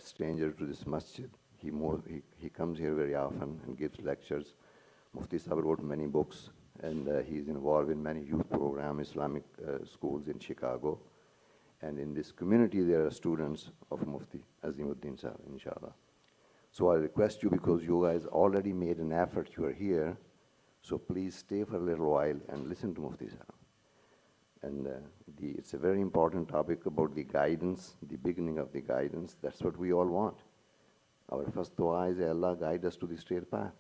stranger to this masjid. He comes here very often and gives lectures. Mufti Sahib wrote many books, and he's involved in many youth program, Islamic schools in Chicago. And in this community, there are students of Mufti Azeemuddin Sahib, inshallah. So I request you, because you guys already made an effort, you are here, so please stay for a little while and listen to Mufti Sahib. And it's a very important topic about the guidance, the beginning of the guidance. That's what we all want. Our first dua is, Allah guide us to the straight path.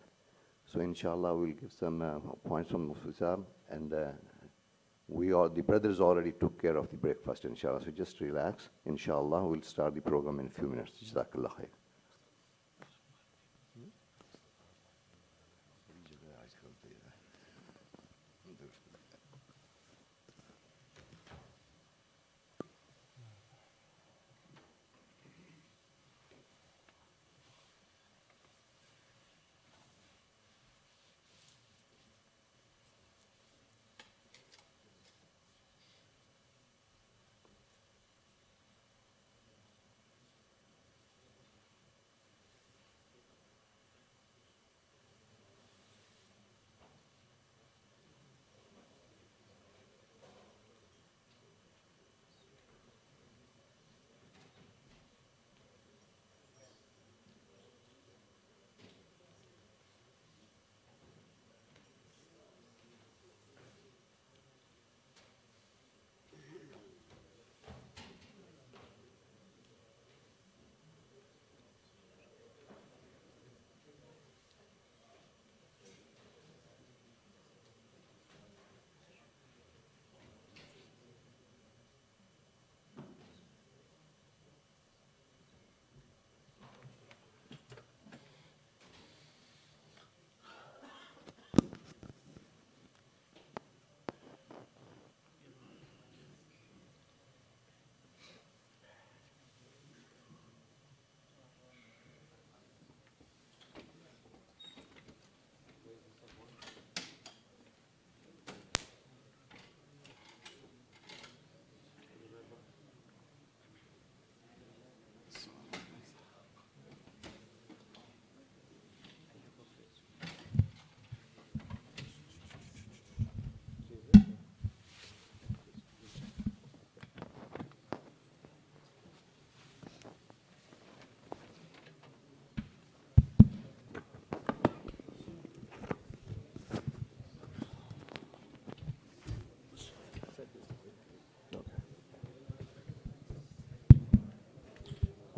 So inshallah, we'll give some points from Mufti Sahib, and the brothers already took care of the breakfast, inshallah. So just relax. Inshallah, we'll start the program in a few minutes. Jazakallah khair.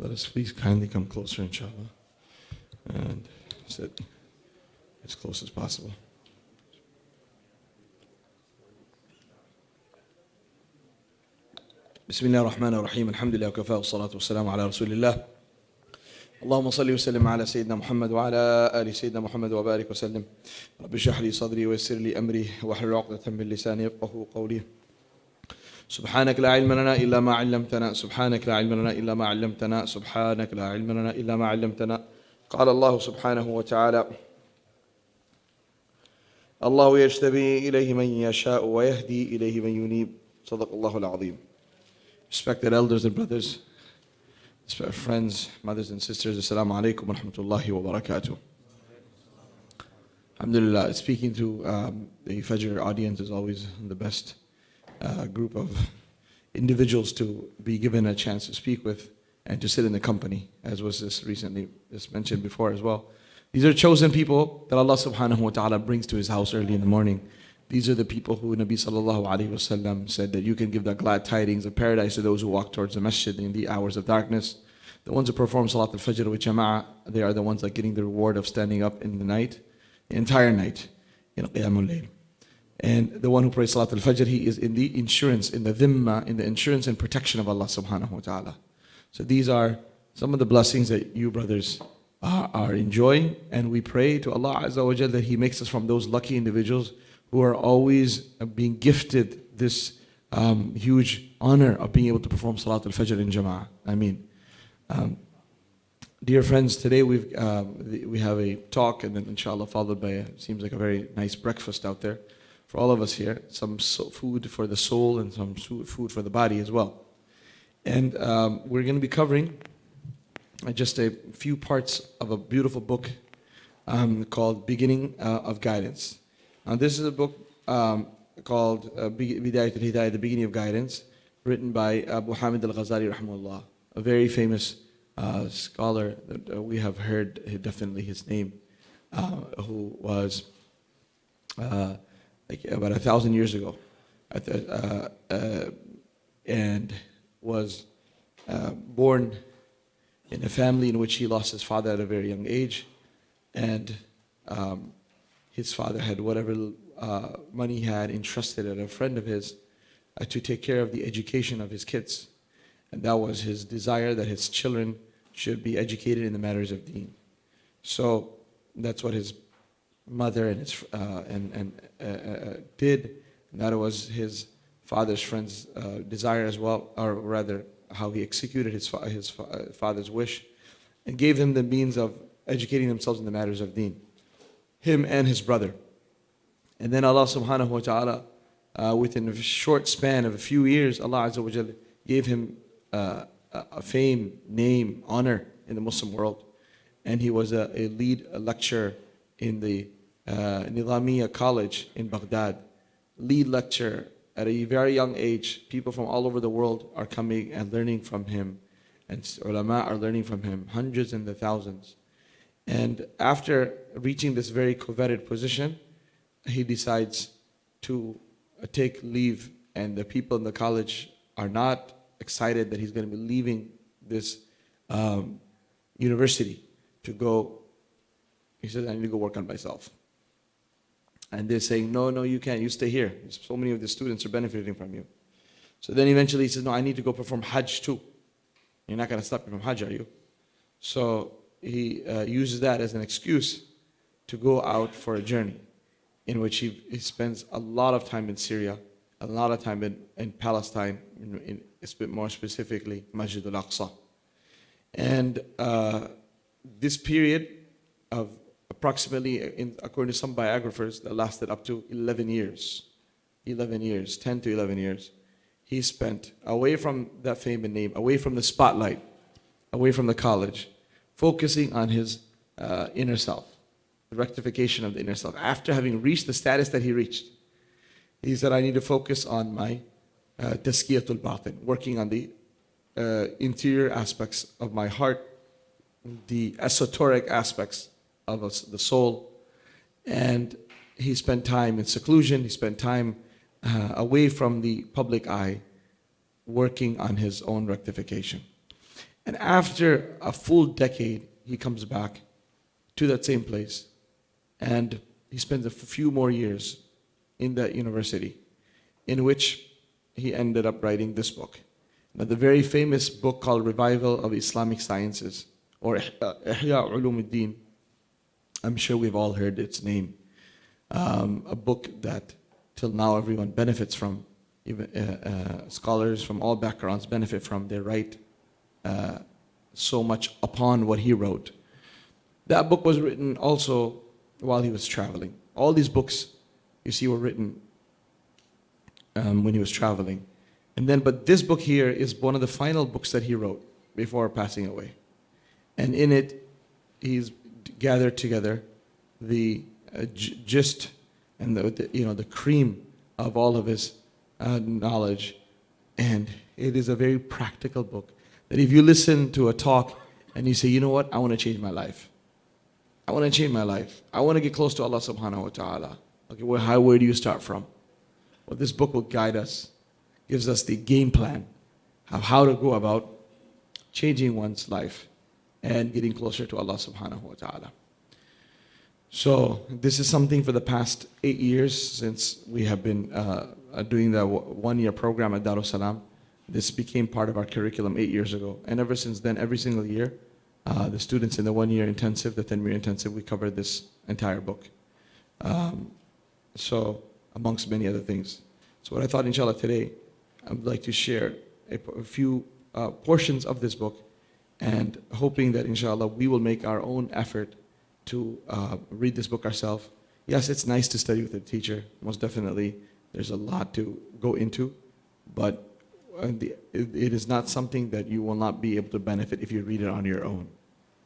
Let us please kindly come closer, inshallah, and sit as close as possible. بسم الله الرحمن الرحيم الحمد لله وكفى والصلاة والسلام على رسول الله اللهم صل وسلم على سيدنا محمد وعلى آل سيدنا محمد وبارك وسلم رب اشرح لي صدري ويسر لي أمري واحلل عقدة من لساني يفقهوا قولي سبحانك لا علم لنا إلا ما علمتنا سبحانك لا علم لنا إلا ما علمتنا سبحانك لا علم لنا إلا ما علمتنا قال الله سبحانه وتعالى الله يجتبي إليه من يشاء ويهدي إليه من ينيب صدق الله العظيم. Respected elders and brothers, friends, mothers and sisters, Assalamu alaikum wa rahmatullahi wa barakatuh. Alhamdulillah, speaking to the Fajr audience is always the best group of individuals to be given a chance to speak with and to sit in the company, as was this recently just mentioned before as well. These are chosen people that Allah subhanahu wa ta'ala brings to His house early in the morning. These are the people who Nabi sallallahu alayhi wasallam said that you can give the glad tidings of paradise to those who walk towards the masjid in the hours of darkness. The ones who perform Salat al-Fajr with Jama'ah, they are the ones that are getting the reward of standing up in the night, the entire night, in Qiyamul Layl. And the one who prays Salat al-Fajr, he is in the insurance, in the dhimma, in the insurance and protection of Allah subhanahu wa ta'ala. So these are some of the blessings that you brothers are enjoying, and we pray to Allah Azza wa Jal that He makes us from those lucky individuals who are always being gifted this huge honor of being able to perform Salat al-Fajr in Jama'ah. Ameen. Dear friends, today we have a talk, and then inshallah followed by seems like a very nice breakfast out there for all of us here. Some food for the soul and some food for the body as well. And we're going to be covering just a few parts of a beautiful book called Beginning of Guidance. This is a book called Bidayat al-Hidayah, The Beginning of Guidance, written by Abu Hamid al-Ghazali rahimahullah, a very famous scholar that we have heard definitely his name, who was like about 1,000 years ago, and was born in a family in which he lost his father at a very young age, and his father had whatever money he had entrusted at a friend of his to take care of the education of his kids. And that was his desire, that his children should be educated in the matters of deen. So that's what his mother and his did. And that was his father's friend's desire as well, or rather how he executed his father's wish, and gave them the means of educating themselves in the matters of deen, him and his brother. And then Allah subhanahu wa ta'ala, within a short span of a few years, Allah Azza wa Jalla gave him a fame, name, honor in the Muslim world. And he was a lead lecturer in the Nizamiya College in Baghdad. Lead lecturer at a very young age. People from all over the world are coming and learning from him. And ulama are learning from him, hundreds and the thousands. And after reaching this very coveted position, he decides to take leave, and the people in the college are not excited that he's going to be leaving this university to go. He says, I need to go work on myself. And they're saying, no, you can't. You stay here. So many of the students are benefiting from you. So then eventually he says, no, I need to go perform Hajj too. You're not going to stop me from Hajj, are you? So he uses that as an excuse to go out for a journey in which he spends a lot of time in Syria, a lot of time in Palestine, more specifically Masjid al-Aqsa. And this period of approximately, according to some biographers, that lasted up to 11 years, 10 to 11 years, he spent away from that fame and name, away from the spotlight, away from the college, focusing on his inner self, the rectification of the inner self. After having reached the status that he reached, he said, I need to focus on my tazkiyatul batin, working on the interior aspects of my heart, the esoteric aspects of the soul. And he spent time in seclusion, he spent time away from the public eye, working on his own rectification. And after a full decade, he comes back to that same place, and he spends a few more years in that university, in which he ended up writing this book. Now, the very famous book called Revival of Islamic Sciences, or Ihya Ulumuddin. I'm sure we've all heard its name. A book that till now everyone benefits from, even scholars from all backgrounds benefit from. They write so much upon what he wrote. That book was written also while he was traveling. All these books, you see, were written when he was traveling. But this book here is one of the final books that he wrote before passing away. And in it, he's gathered together the gist and the cream of all of his knowledge. And it is a very practical book that if you listen to a talk and you say, you know what, I want to change my life. I want to change my life. I want to get close to Allah subhanahu wa ta'ala. Okay, where do you start from? Well, this book will guide us, gives us the game plan of how to go about changing one's life and getting closer to Allah subhanahu wa ta'ala. So this is something for the past 8 years since we have been doing the one-year program at Darus Salam. This became part of our curriculum 8 years ago. And ever since then, every single year, the students in the one-year intensive, the 10-year intensive, we covered this entire book. So amongst many other things. So what I thought, inshallah, today, I would like to share a few portions of this book, and hoping that, inshallah, we will make our own effort to read this book ourselves. Yes, it's nice to study with a teacher, most definitely. There's a lot to go into, but it is not something that you will not be able to benefit if you read it on your own.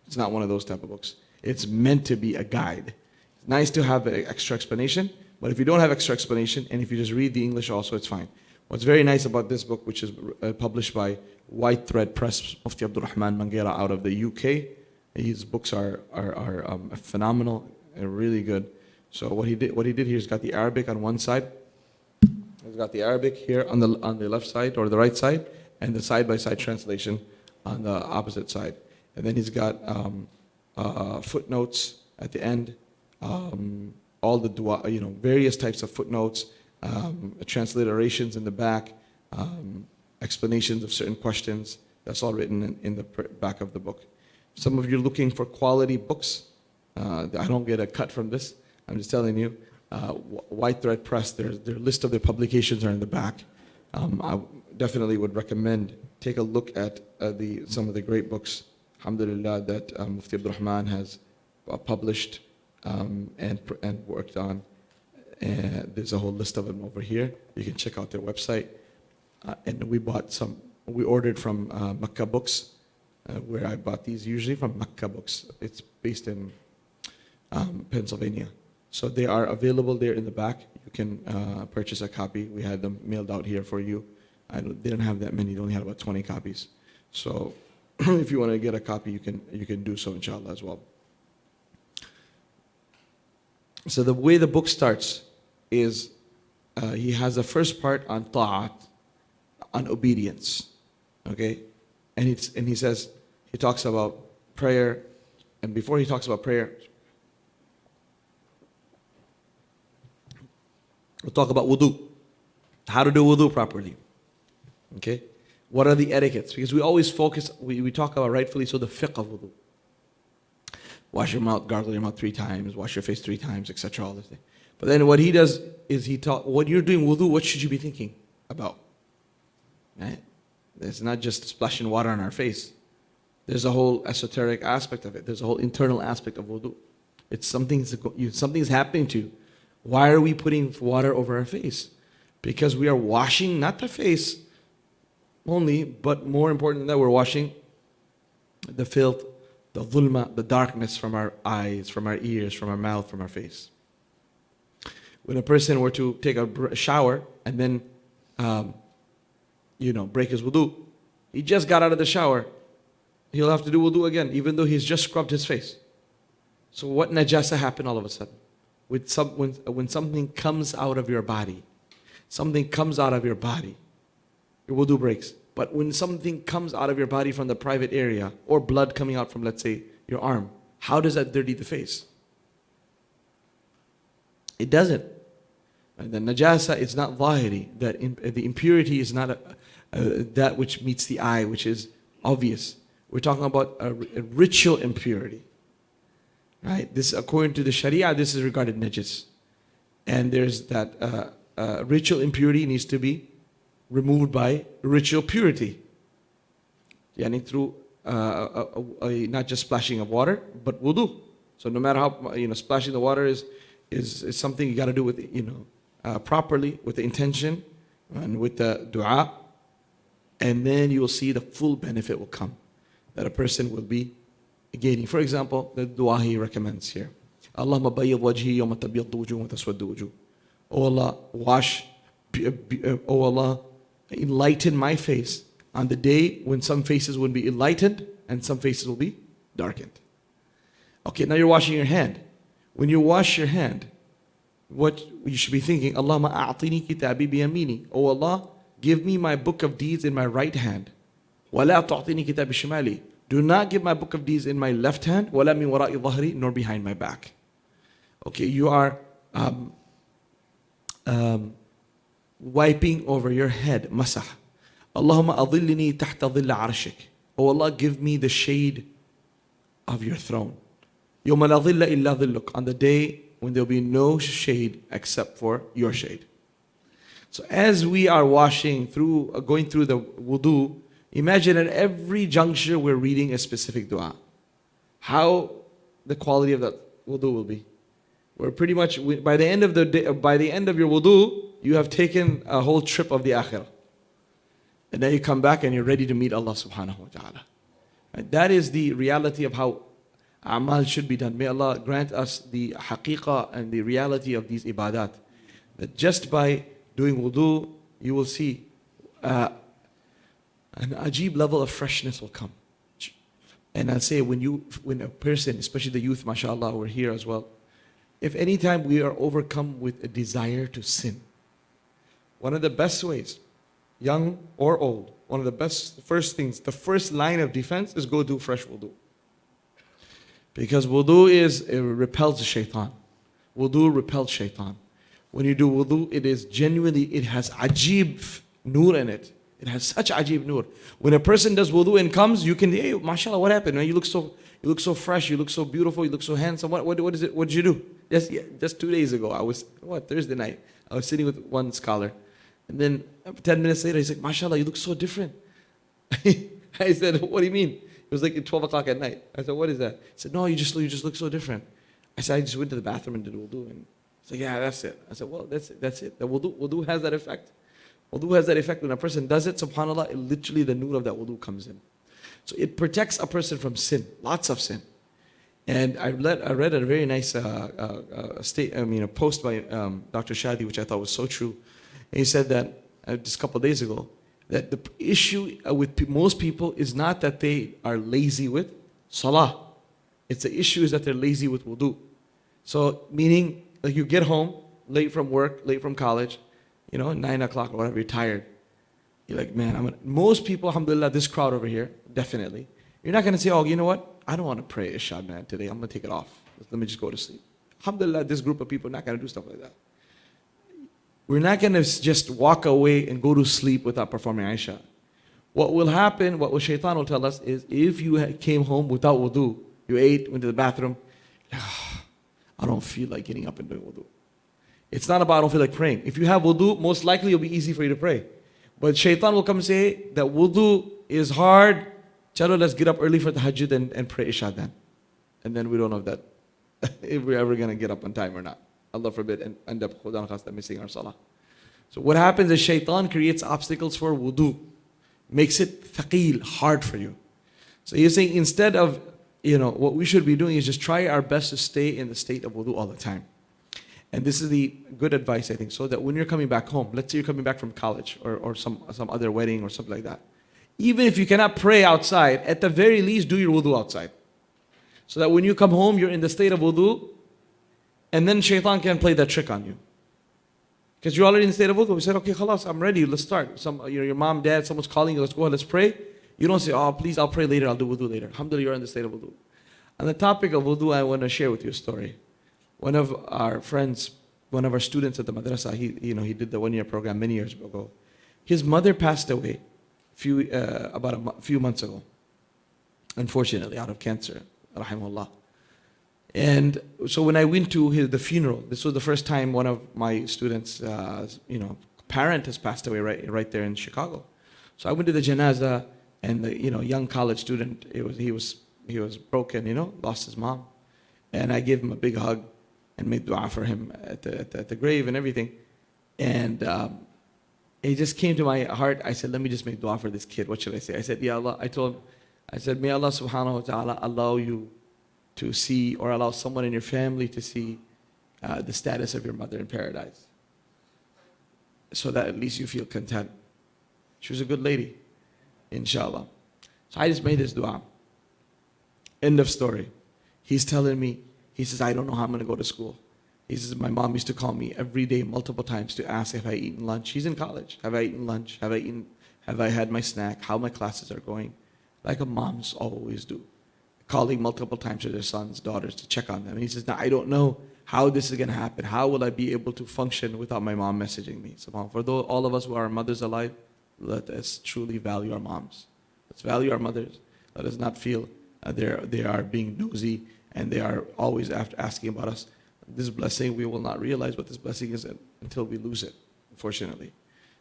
It's not one of those type of books. It's meant to be a guide. It's nice to have an extra explanation, but if you don't have extra explanation, and if you just read the English also, it's fine. What's very nice about this book, which is published by White Thread Press, Mufti Abdurrahman Manghera out of the UK, his books are phenomenal and really good. So what he did here is got the Arabic on one side. He's got the Arabic here on the left side or the right side, and the side-by-side translation on the opposite side. And then he's got footnotes at the end, all the dua, various types of footnotes, transliterations in the back, explanations of certain questions. That's all written in the back of the book. Some of you are looking for quality books. I don't get a cut from this. I'm just telling you. White Thread Press, their list of their publications are in the back. I definitely would recommend take a look at some of the great books, alhamdulillah, that Mufti Abdurrahman has published and worked on. There's a whole list of them over here. You can check out their website. And we ordered from Makkah Books, where I bought these usually from Makkah Books. It's based in Pennsylvania. So they are available there in the back. You can purchase a copy. We had them mailed out here for you. They didn't have that many. They only had about 20 copies. So if you want to get a copy, you can do so, inshallah, as well. So the way the book starts is he has the first part on ta'at, on obedience, okay? And he says, he talks about prayer, and before he talks about prayer, we'll talk about wudu, how to do wudu properly, okay? What are the etiquettes? Because we always focus, we talk about rightfully so the fiqh of wudu. Wash your mouth, gargle your mouth 3 times, wash your face 3 times, etc. All this thing. But then what he does is what you're doing wudu, what should you be thinking about? Right? It's not just splashing water on our face. There's a whole esoteric aspect of it. There's a whole internal aspect of wudu. It's something's happening to you. Why are we putting water over our face? Because we are washing not the face only, but more important than that, we're washing the filth, the dhulma, the darkness from our eyes, from our ears, from our mouth, from our face. When a person were to take a shower and then, break his wudu, he just got out of the shower, he'll have to do wudu again, even though he's just scrubbed his face. So what najasa happened all of a sudden? When something comes out of your body, your wudu breaks. But when something comes out of your body from the private area, or blood coming out from, let's say, your arm, how does that dirty the face? It doesn't. And the najasa is not zahiri. The impurity is not that which meets the eye, which is obvious. We're talking about a ritual impurity. Right? This, according to the Sharia, this is regarded najis. And there's that ritual impurity needs to be removed by ritual purity. Yani through not just splashing of water, but wudu. So no matter how, splashing the water is something you got to do with, properly, with the intention and with the dua. And then you will see the full benefit will come, that a person will be gaining. For example, the dua he recommends here. Allahumma bayyid wajhi yawma tabyaddu wujuh wa taswaddu wujuh. Oh Allah, oh Allah, enlighten my face on the day when some faces will be enlightened and some faces will be darkened. Okay, now you're washing your hand. When you wash your hand, what you should be thinking, Allahumma a'tini kitabi biyamini. Oh Allah, give me my book of deeds in my right hand. وَلَا تُعْطِنِي كِتَابِ شِمَالِي. Do not give my book of deeds in my left hand, وَلَا مِنْ وَرَاءِ ظَهْرِي, nor behind my back. Okay, you are wiping over your head, masah. Allahumma adhillini tahta dhilla arshik. Oh Allah, give me the shade of your throne. يَوْمَ لَا ظِلَّ إِلَّا ظِلُّكَ. On the day when there will be no shade except for your shade. So as we are going through the wudu, imagine at every juncture we're reading a specific dua. How the quality of that wudu will be. We're pretty much, by the end of the day, by the end of your wudu, you have taken a whole trip of the akhirah. And then you come back and you're ready to meet Allah subhanahu wa ta'ala. And that is the reality of how amal should be done. May Allah grant us the haqiqah and the reality of these ibadat. That just by doing wudu, you will see an ajib level of freshness will come. And I'll say when a person, especially the youth, mashallah, we're here as well. If any time we are overcome with a desire to sin, one of the best ways, young or old, one of the best first things, the first line of defense is go do fresh wudu. Because wudu it repels the shaitan. Wudu repels shaitan. When you do wudu, it has ajib nur in it. It has such ajib nur. When a person does wudu and comes, you can, hey, mashallah, what happened? Man? You look so fresh, you look so beautiful, you look so handsome. What is it? What did you do? Just 2 days ago, Thursday night, I was sitting with one scholar. And then 10 minutes later, he's like, mashallah, you look so different. I said, what do you mean? It was like at 12 o'clock at night. I said, what is that? He said, no, you just look so different. I said, I just went to the bathroom and did wudu. And he's like, yeah, that's it. I said, well, that's it. The wudu has that effect. Wudu has that effect. When a person does it, subhanAllah, literally the nur of that wudu comes in. So it protects a person from sin, lots of sin. And I read a very nice post by Dr. Shadi, which I thought was so true. And he said that just a couple of days ago, that the issue with most people is not that they are lazy with salah. It's the issue is that they're lazy with wudu. So meaning, like you get home late from work, late from college, 9 o'clock or whatever, you're tired. You're like, man, most people, alhamdulillah, this crowd over here, definitely. You're not going to say, oh, you know what? I don't want to pray Isha, man, today. I'm going to take it off. Let me just go to sleep. Alhamdulillah, this group of people are not going to do stuff like that. We're not going to just walk away and go to sleep without performing Isha. What will happen, what shaitan will tell us is, if you came home without wudu, you ate, went to the bathroom, I don't feel like getting up and doing wudu. It's not about I don't feel like praying. If you have wudu, most likely it'll be easy for you to pray. But shaitan will come and say that wudu is hard. Chalo, let's get up early for tahajjud and pray Isha then. And then we don't know that if we're ever going to get up on time or not. Allah forbid, and end up missing our salah. So what happens is shaitan creates obstacles for wudu. Makes it thaqeel, hard for you. So you're saying instead of, what we should be doing is just try our best to stay in the state of wudu all the time. And this is the good advice, I think, so that when you're coming back home, let's say you're coming back from college or some other wedding or something like that. Even if you cannot pray outside, at the very least do your wudu outside. So that when you come home, you're in the state of wudu, and then shaitan can play that trick on you. Because you're already in the state of wudu. We said, okay, khalas, I'm ready, let's start. Your mom, dad, someone's calling you, let's go ahead, let's pray. You don't say, oh, please, I'll pray later, I'll do wudu later. Alhamdulillah, you're in the state of wudu. On the topic of wudu, I want to share with you a story. One of our friends, one of our students at the madrasa, he did the 1-year program many years ago. His mother passed away about a few months ago, unfortunately, out of cancer, rahimahullah. And so when I went to the funeral, this was the first time one of my students, parent has passed away right there in Chicago. So I went to the janazah, and the young college student, he was broken, lost his mom, and I gave him a big hug and made dua for him at the grave and everything, and it just came to my heart. I said, let me just make dua for this kid. What should I say? I said, Ya Allah. I said, may Allah subhanahu wa ta'ala allow you to see, or allow someone in your family to see the status of your mother in paradise, so that at least you feel content. She was a good lady, inshallah. So I just made this dua. End of story. He's telling me, he says, I don't know how I'm going to go to school. He says, my mom used to call me every day, multiple times, to ask if I eaten lunch. He's in college. Have I eaten lunch? Have I had my snack? How my classes are going? Like a moms always do. Calling multiple times to their sons, daughters to check on them. And he says, now I don't know how this is going to happen. How will I be able to function without my mom messaging me? So for all of us who are mothers alive, let us truly value our moms. Let's value our mothers. Let us not feel they are being nosy and they are always asking about us. This blessing, we will not realize what this blessing is until we lose it, unfortunately.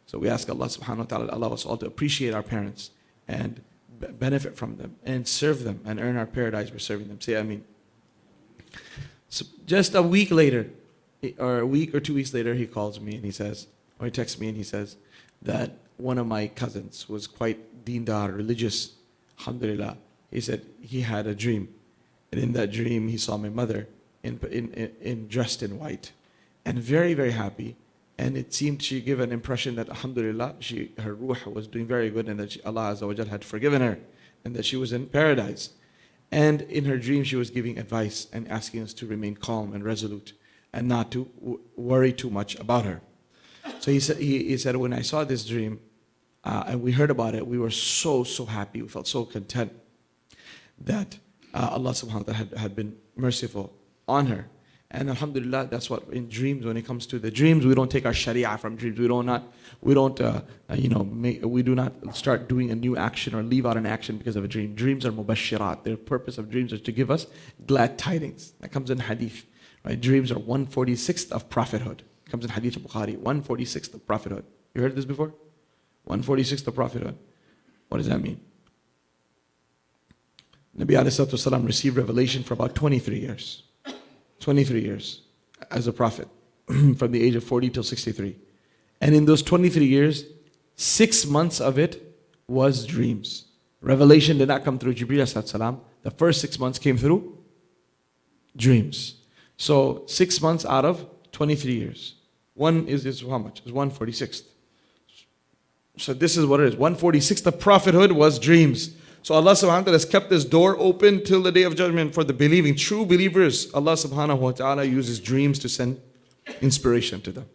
So we ask Allah subhanahu wa ta'ala to allow us all to appreciate our parents and benefit from them and serve them and earn our paradise by serving them. Say Ameen. So just a week later, or a week or 2 weeks later, he calls me and he says, or he texts me and he says, that one of my cousins was quite deendar, religious, alhamdulillah. He said he had a dream. And in that dream, he saw my mother dressed in white and very, very happy. And it seemed she gave an impression that, alhamdulillah, her ruh was doing very good and that Allah Azza wa Jal had forgiven her and that she was in paradise. And in her dream, she was giving advice and asking us to remain calm and resolute and not to worry too much about her. So he said, when I saw this dream and we heard about it, we were so happy. We felt so content that Allah subhanahu wa ta'ala had been merciful on her. And alhamdulillah, that's what in dreams, when it comes to the dreams, we don't take our sharia from dreams. We do not start doing a new action or leave out an action because of a dream. Dreams are mubashirat. The purpose of dreams is to give us glad tidings. That comes in hadith. Right? Dreams are 1/46th of prophethood. It comes in hadith of Bukhari, 1/46th of prophethood. You heard this before? 1/46th of prophethood. What does that mean? Nabi alayhi salatu received revelation for about 23 years. 23 years as a prophet, from the age of 40 till 63. And in those 23 years, 6 months of it was dreams. Revelation did not come through Jibreel alayhi salam. The first 6 months came through dreams. So 6 months out of 23 years. One is how much? Is 1/46th. So this is what it is. 1/46th of prophethood was dreams. So Allah subhanahu wa ta'ala has kept this door open till the day of judgment for the believing. True believers, Allah subhanahu wa ta'ala uses dreams to send inspiration to them.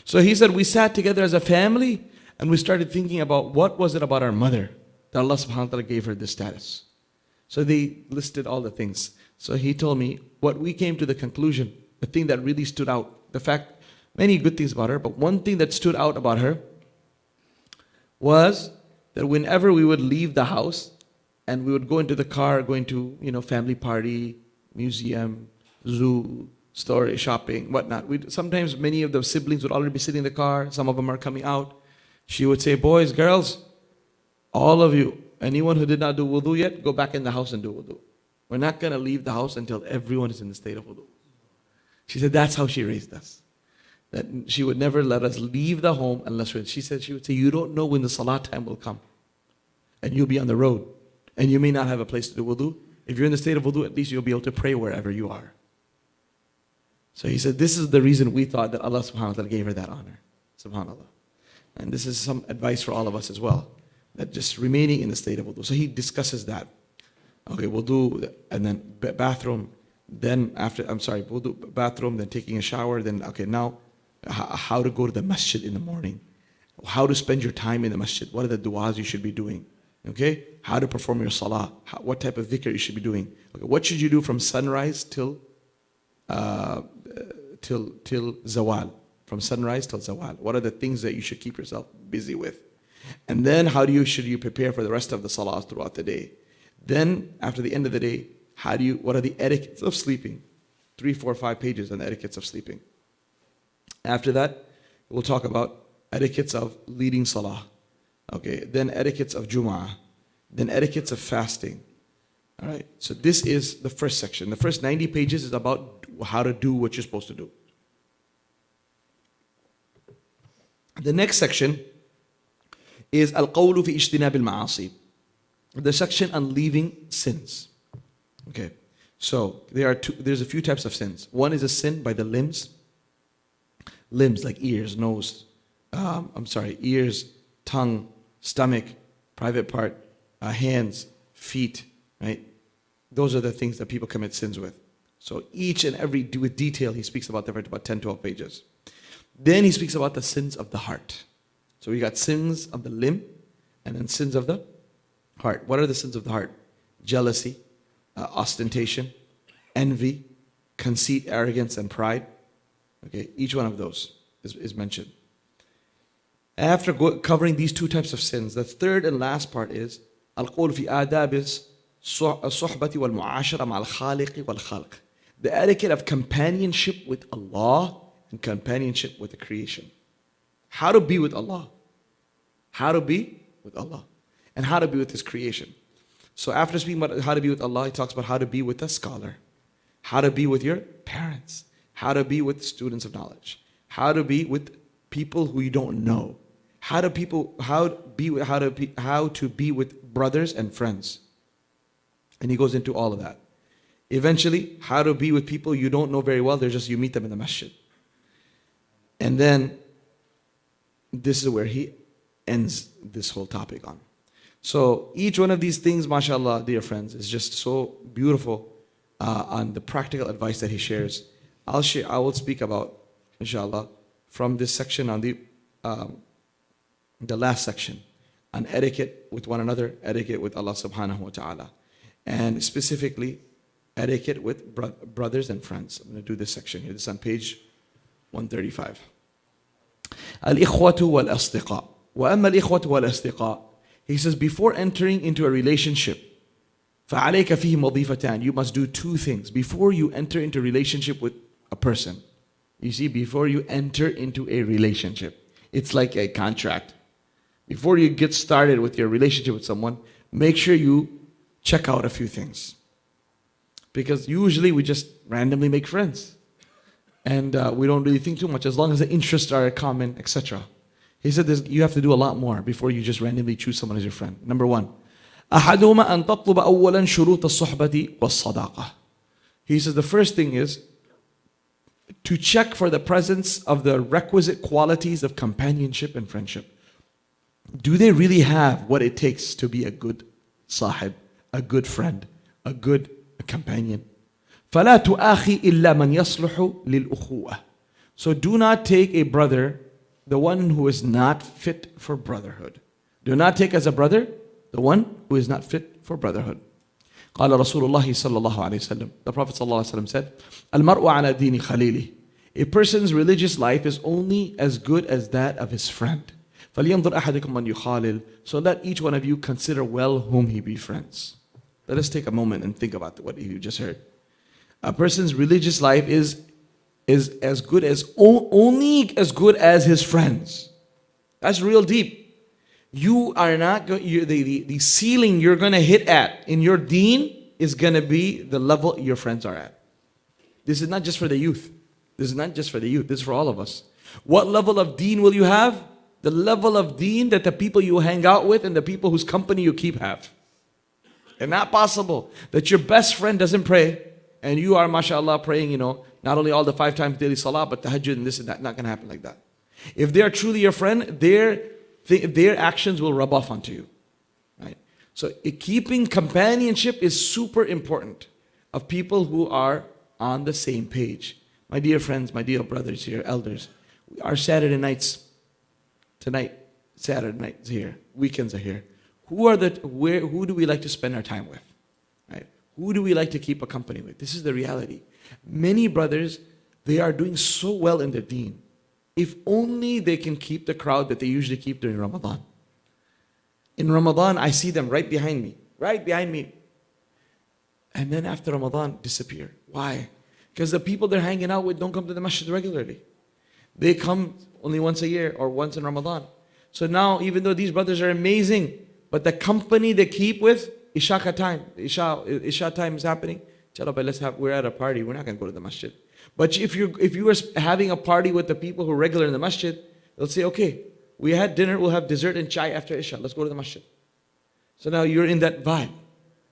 So he said, we sat together as a family and we started thinking about what was it about our mother that Allah subhanahu wa ta'ala gave her this status. So they listed all the things. So he told me what we came to the conclusion, the thing that really stood out, the fact, many good things about her, but one thing that stood out about her was that whenever we would leave the house and we would go into the car, going to, family party, museum, zoo, store, shopping, whatnot. Sometimes many of the siblings would already be sitting in the car. Some of them are coming out. She would say, boys, girls, all of you, anyone who did not do wudu yet, go back in the house and do wudu. We're not going to leave the house until everyone is in the state of wudu. She said that's how she raised us. That she would never let us leave the home unless she would say, you don't know when the salah time will come. And you'll be on the road. And you may not have a place to do wudu. If you're in the state of wudu, at least you'll be able to pray wherever you are. So he said, this is the reason we thought that Allah subhanahu wa ta'ala gave her that honor. Subhanallah. And this is some advice for all of us as well. That just remaining in the state of wudu. So he discusses that. Okay, wudu, and then bathroom. Then wudu, bathroom, then taking a shower. Then, okay, now how to go to the masjid in the morning. How to spend your time in the masjid. What are the du'as you should be doing? Okay? How to perform your salah. What type of dhikr you should be doing. Okay, what should you do from sunrise till zawal? From sunrise till zawal. What are the things that you should keep yourself busy with? And then should you prepare for the rest of the salahs throughout the day? Then after the end of the day, what are the etiquettes of sleeping? 3, 4, 5 pages on the etiquettes of sleeping. After that, we'll talk about etiquettes of leading salah. Okay, then etiquettes of Jum'ah. Then etiquettes of fasting. All right, so this is the first section. The first 90 pages is about how to do what you're supposed to do. The next section is Al-Qawlu fi Ijtinab al-Ma'asi. The section on leaving sins. Okay, so there's a few types of sins. One is a sin by the limbs. Limbs like ears, nose, ears, tongue, stomach, private part, hands, feet, right? Those are the things that people commit sins with. So each and every, with detail, he speaks about them for about 10, 12 pages. Then he speaks about the sins of the heart. So we got sins of the limb and then sins of the heart. What are the sins of the heart? Jealousy, ostentation, envy, conceit, arrogance, and pride. Okay, each one of those is mentioned. After covering these two types of sins, the third and last part is Al-Qawl fi adab as-suhbati wal-mu'ashara ma'al-khaliqi wal-khalq. The etiquette of companionship with Allah and companionship with the creation. How to be with Allah. How to be with Allah. And how to be with His creation. So after speaking about how to be with Allah, he talks about how to be with a scholar. How to be with your parents. How to be with students of knowledge. How to be with people who you don't know. how to be with brothers and friends. And he goes into all of that. Eventually, how to be with people you don't know very well. They're just, you meet them in the masjid. And then, this is where he ends this whole topic on. So, each one of these things, mashallah, dear friends, is just so beautiful on the practical advice that he shares. I will speak about, inshallah, from this section on the last section, on etiquette with one another, etiquette with Allah subhanahu wa ta'ala. And specifically, etiquette with brothers and friends. I'm going to do this section here. This is on page 135. Al-ikhwatu wal-asdiqa. وَأَمَّا الْإِخْوَةُ وَالْأَصْدِقَاءُ. He says, before entering into a relationship, فَعَلَيْكَ فِيهِمْ وَظِيفَتَانِ. You must do two things. Before you enter into a relationship with a person. You see, before you enter into a relationship, it's like a contract. Before you get started with your relationship with someone, make sure you check out a few things. Because usually we just randomly make friends. And we don't really think too much, as long as the interests are common, etc. He said you have to do a lot more before you just randomly choose someone as your friend. Number one, أحدهما أن تطلب أولا شروط الصحبة والصداقة. He says the first thing is to check for the presence of the requisite qualities of companionship and friendship. Do they really have what it takes to be a good sahib, a good friend, a good companion? فَلَا تُؤَاخِي إِلَّا مَنْ يَصْلُحُ لِلْأُخُوَةِ. So do not take a brother, the one who is not fit for brotherhood. Do not take as a brother the one who is not fit for brotherhood. قال رسول الله صلى الله عليه وسلم. The Prophet صلى الله عليه وسلم said, المرء على دين خليله. A person's religious life is only as good as that of his friend. فَلْيَنْظُرْ أَحَدُكُمْ مَنْ يُخَالِلْ. So let each one of you consider well whom he befriends. Let us take a moment and think about what you just heard. A person's religious life is as good as, only as good as his friends. That's real deep. You are not going, the ceiling you're going to hit at in your deen is going to be the level your friends are at. This is not just for the youth. This is not just for the youth. This is for all of us. What level of deen will you have? The level of deen that the people you hang out with and the people whose company you keep have. It's not possible that your best friend doesn't pray and you are, mashallah, praying, not only all the 5 times daily salah, but tahajjud and this and that. Not going to happen like that. If they are truly your friend, their actions will rub off onto you. Right? So keeping companionship is super important of people who are on the same page. My dear friends, my dear brothers here, elders, our Saturday nights, tonight, Saturday nights here, weekends are here. Who do we like to spend our time with? Right? Who do we like to keep a company with? This is the reality. Many brothers, they are doing so well in their deen. If only they can keep the crowd that they usually keep during Ramadan. In Ramadan, I see them right behind me. And then after Ramadan, disappear. Why? Because the people they're hanging out with don't come to the masjid regularly. They come only once a year or once in Ramadan. So now, even though these brothers are amazing, but the company they keep with, Isha time is happening. We're at a party. We're not going to go to the masjid. But if you were having a party with the people who are regular in the masjid, they'll say, okay, we had dinner, we'll have dessert and chai after Isha. Let's go to the masjid. So now you're in that vibe.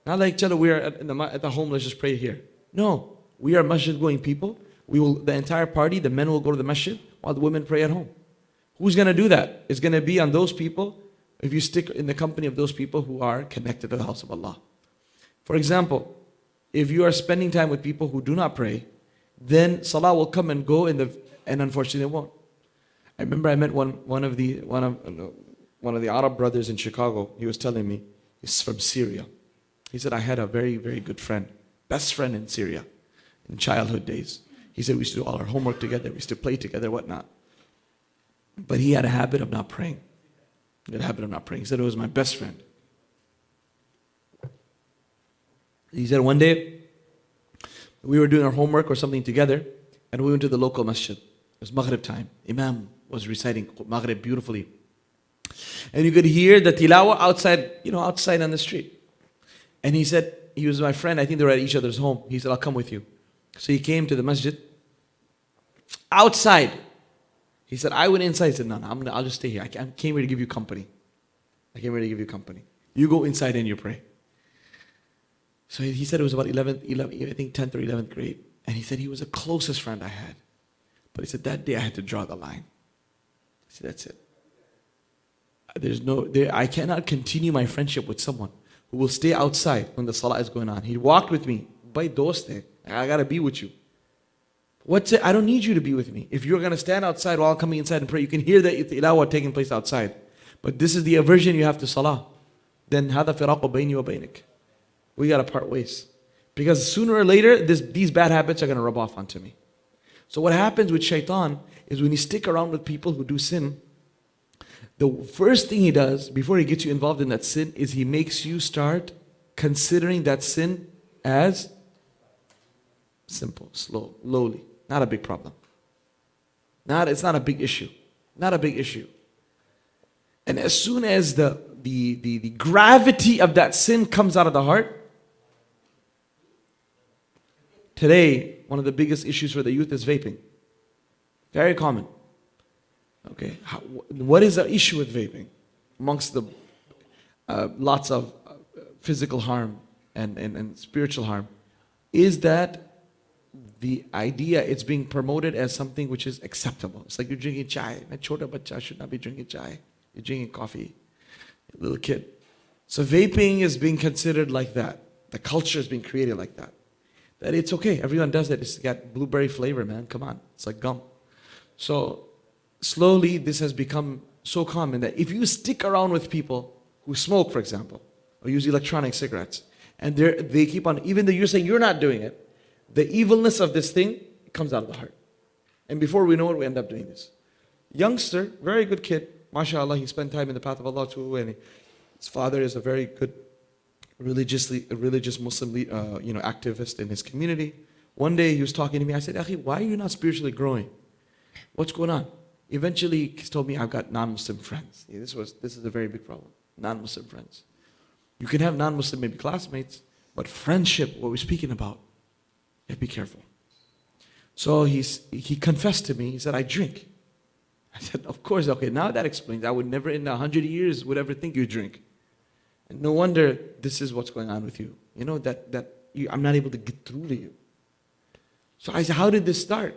Not like, we are at the home, let's just pray here. No, we are masjid going people. The entire party, the men will go to the masjid while the women pray at home. Who's going to do that? It's going to be on those people if you stick in the company of those people who are connected to the house of Allah. For example, if you are spending time with people who do not pray, then salah will come and go, and unfortunately it won't. I remember I met one of the Arab brothers in Chicago. He was telling me he's from Syria. He said, I had a very, very good friend, best friend in Syria, in childhood days. He said we used to do all our homework together, we used to play together, whatnot. But he had a habit of not praying. He said it was my best friend. He said one day, we were doing our homework or something together, and we went to the local masjid. It was Maghrib time. Imam was reciting Maghrib beautifully. And you could hear the tilawah outside on the street. And he said, he was my friend, I think they were at each other's home. He said, I'll come with you. So he came to the masjid. Outside, He said, I went inside. He said, no, I'll just stay here. I came here to give you company. You go inside and you pray. So he said it was about 11th, I think 10th or 11th grade. And he said he was the closest friend I had. But he said that day I had to draw the line. He said, that's it. I cannot continue my friendship with someone who will stay outside when the salah is going on. He walked with me. Bhai dost hai. I gotta be with you. What's it? I don't need you to be with me. If you're gonna stand outside while I'm coming inside and pray, you can hear the ilawah taking place outside. But this is the aversion you have to salah. Then hada firaqu bayni wa baynik. We gotta part ways. Because sooner or later, these bad habits are gonna rub off onto me. So what happens with shaitan is when you stick around with people who do sin, the first thing he does before he gets you involved in that sin is he makes you start considering that sin as simple, slow, lowly, not a big problem. It's not a big issue. Not a big issue. And as soon as the gravity of that sin comes out of the heart, today, one of the biggest issues for the youth is vaping. Very common. Okay, what is the issue with vaping? Amongst the lots of physical harm and spiritual harm, is that the idea it's being promoted as something which is acceptable. It's like you're drinking chai. A chota bacha should not be drinking chai. You're drinking coffee. A little kid. So vaping is being considered like that. The culture is being created like that. That it's okay. Everyone does it. It's got blueberry flavor, man. Come on. It's like gum. So slowly this has become so common that if you stick around with people who smoke, for example, or use electronic cigarettes, and they keep on, even though you're saying you're not doing it, the evilness of this thing comes out of the heart. And before we know it, we end up doing this. Youngster, very good kid, mashallah, he spent time in the path of Allah too, and his father is a very good religious Muslim activist in his community. One day he was talking to me, I said, Akhi, why are you not spiritually growing? What's going on? Eventually he told me, I've got non-Muslim friends. Yeah, this is a very big problem. Non-Muslim friends. You can have non-Muslim maybe classmates, but friendship, what we're speaking about, you have to be careful. So he confessed to me, he said, I drink. I said, of course, okay, now that explains. I would never in 100 years would ever think you drink. And no wonder this is what's going on with you. You know, I'm not able to get through to you. So I said, how did this start?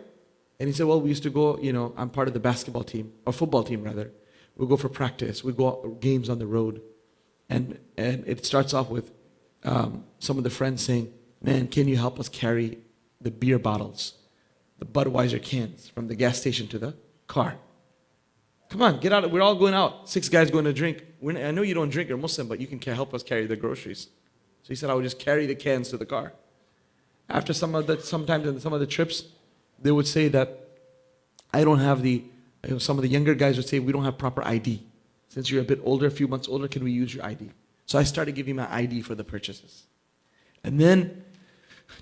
And he said, well, we used to go, I'm part of the basketball team, or football team rather. We'll go for practice. We go out, games on the road. And it starts off with some of the friends saying, man, can you help us carry the beer bottles, the Budweiser cans from the gas station to the car? Come on, get out. We're all going out. 6 guys going to drink. I know you don't drink, you're Muslim, but you can help us carry the groceries. So he said, I would just carry the cans to the car. After sometimes in some of the trips, they would say that I don't have some of the younger guys would say, we don't have proper ID. Since you're a bit older, a few months older, can we use your ID? So I started giving my ID for the purchases. And then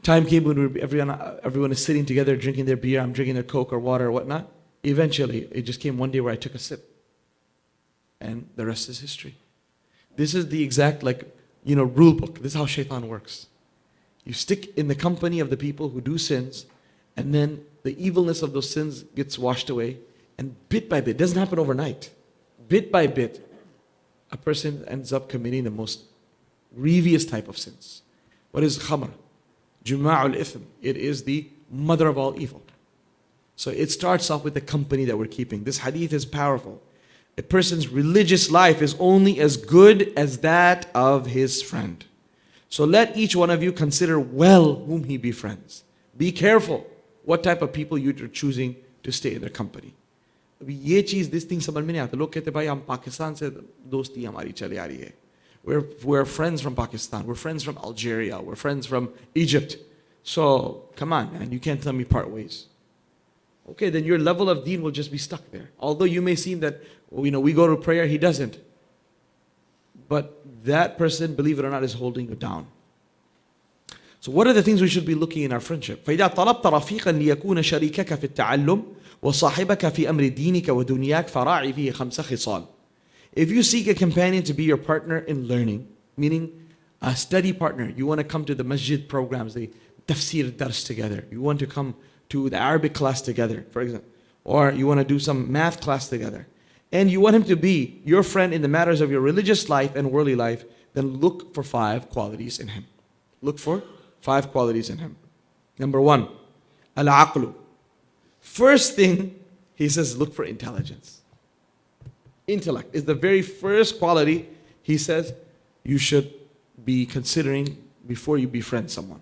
time came when everyone is sitting together drinking their beer, I'm drinking their Coke or water or whatnot. Eventually, it just came one day where I took a sip. And the rest is history. This is the exact rule book. This is how shaitan works. You stick in the company of the people who do sins, and then the evilness of those sins gets washed away, and bit by bit, it doesn't happen overnight. Bit by bit, a person ends up committing the most grievous type of sins. What is khamr? Juma'ul ithm. It is the mother of all evil. So it starts off with the company that we're keeping. This hadith is powerful. A person's religious life is only as good as that of his friend. So let each one of you consider well whom he befriends. Be careful what type of people you're choosing to stay in their company. This thing समझ में नहीं आता. लोग कहते भाई हम पाकिस्तान से दोस्ती हमारी चली आ रही है. We're friends from Pakistan. We're friends from Algeria. We're friends from Egypt. So come on, man, you can't tell me part ways. Okay, then your level of deen will just be stuck there. Although you may seem that we go to prayer, he doesn't. But that person, believe it or not, is holding you down. So what are the things we should be looking in our friendship? فإذا طلبت رفيقا ليكون شريكك في التعلم وصاحبك في أمر دينك ودنياك فراعي فيه 5 خصال. If you seek a companion to be your partner in learning, meaning a study partner, you want to come to the masjid programs, the tafsir dars together, you want to come to the Arabic class together, for example, or you want to do some math class together, and you want him to be your friend in the matters of your religious life and worldly life, then look for 5 qualities in him. Look for 5 qualities in him. Number 1, al-aqlu. First thing, he says, look for intelligence. Intellect is the very first quality he says you should be considering before you befriend someone.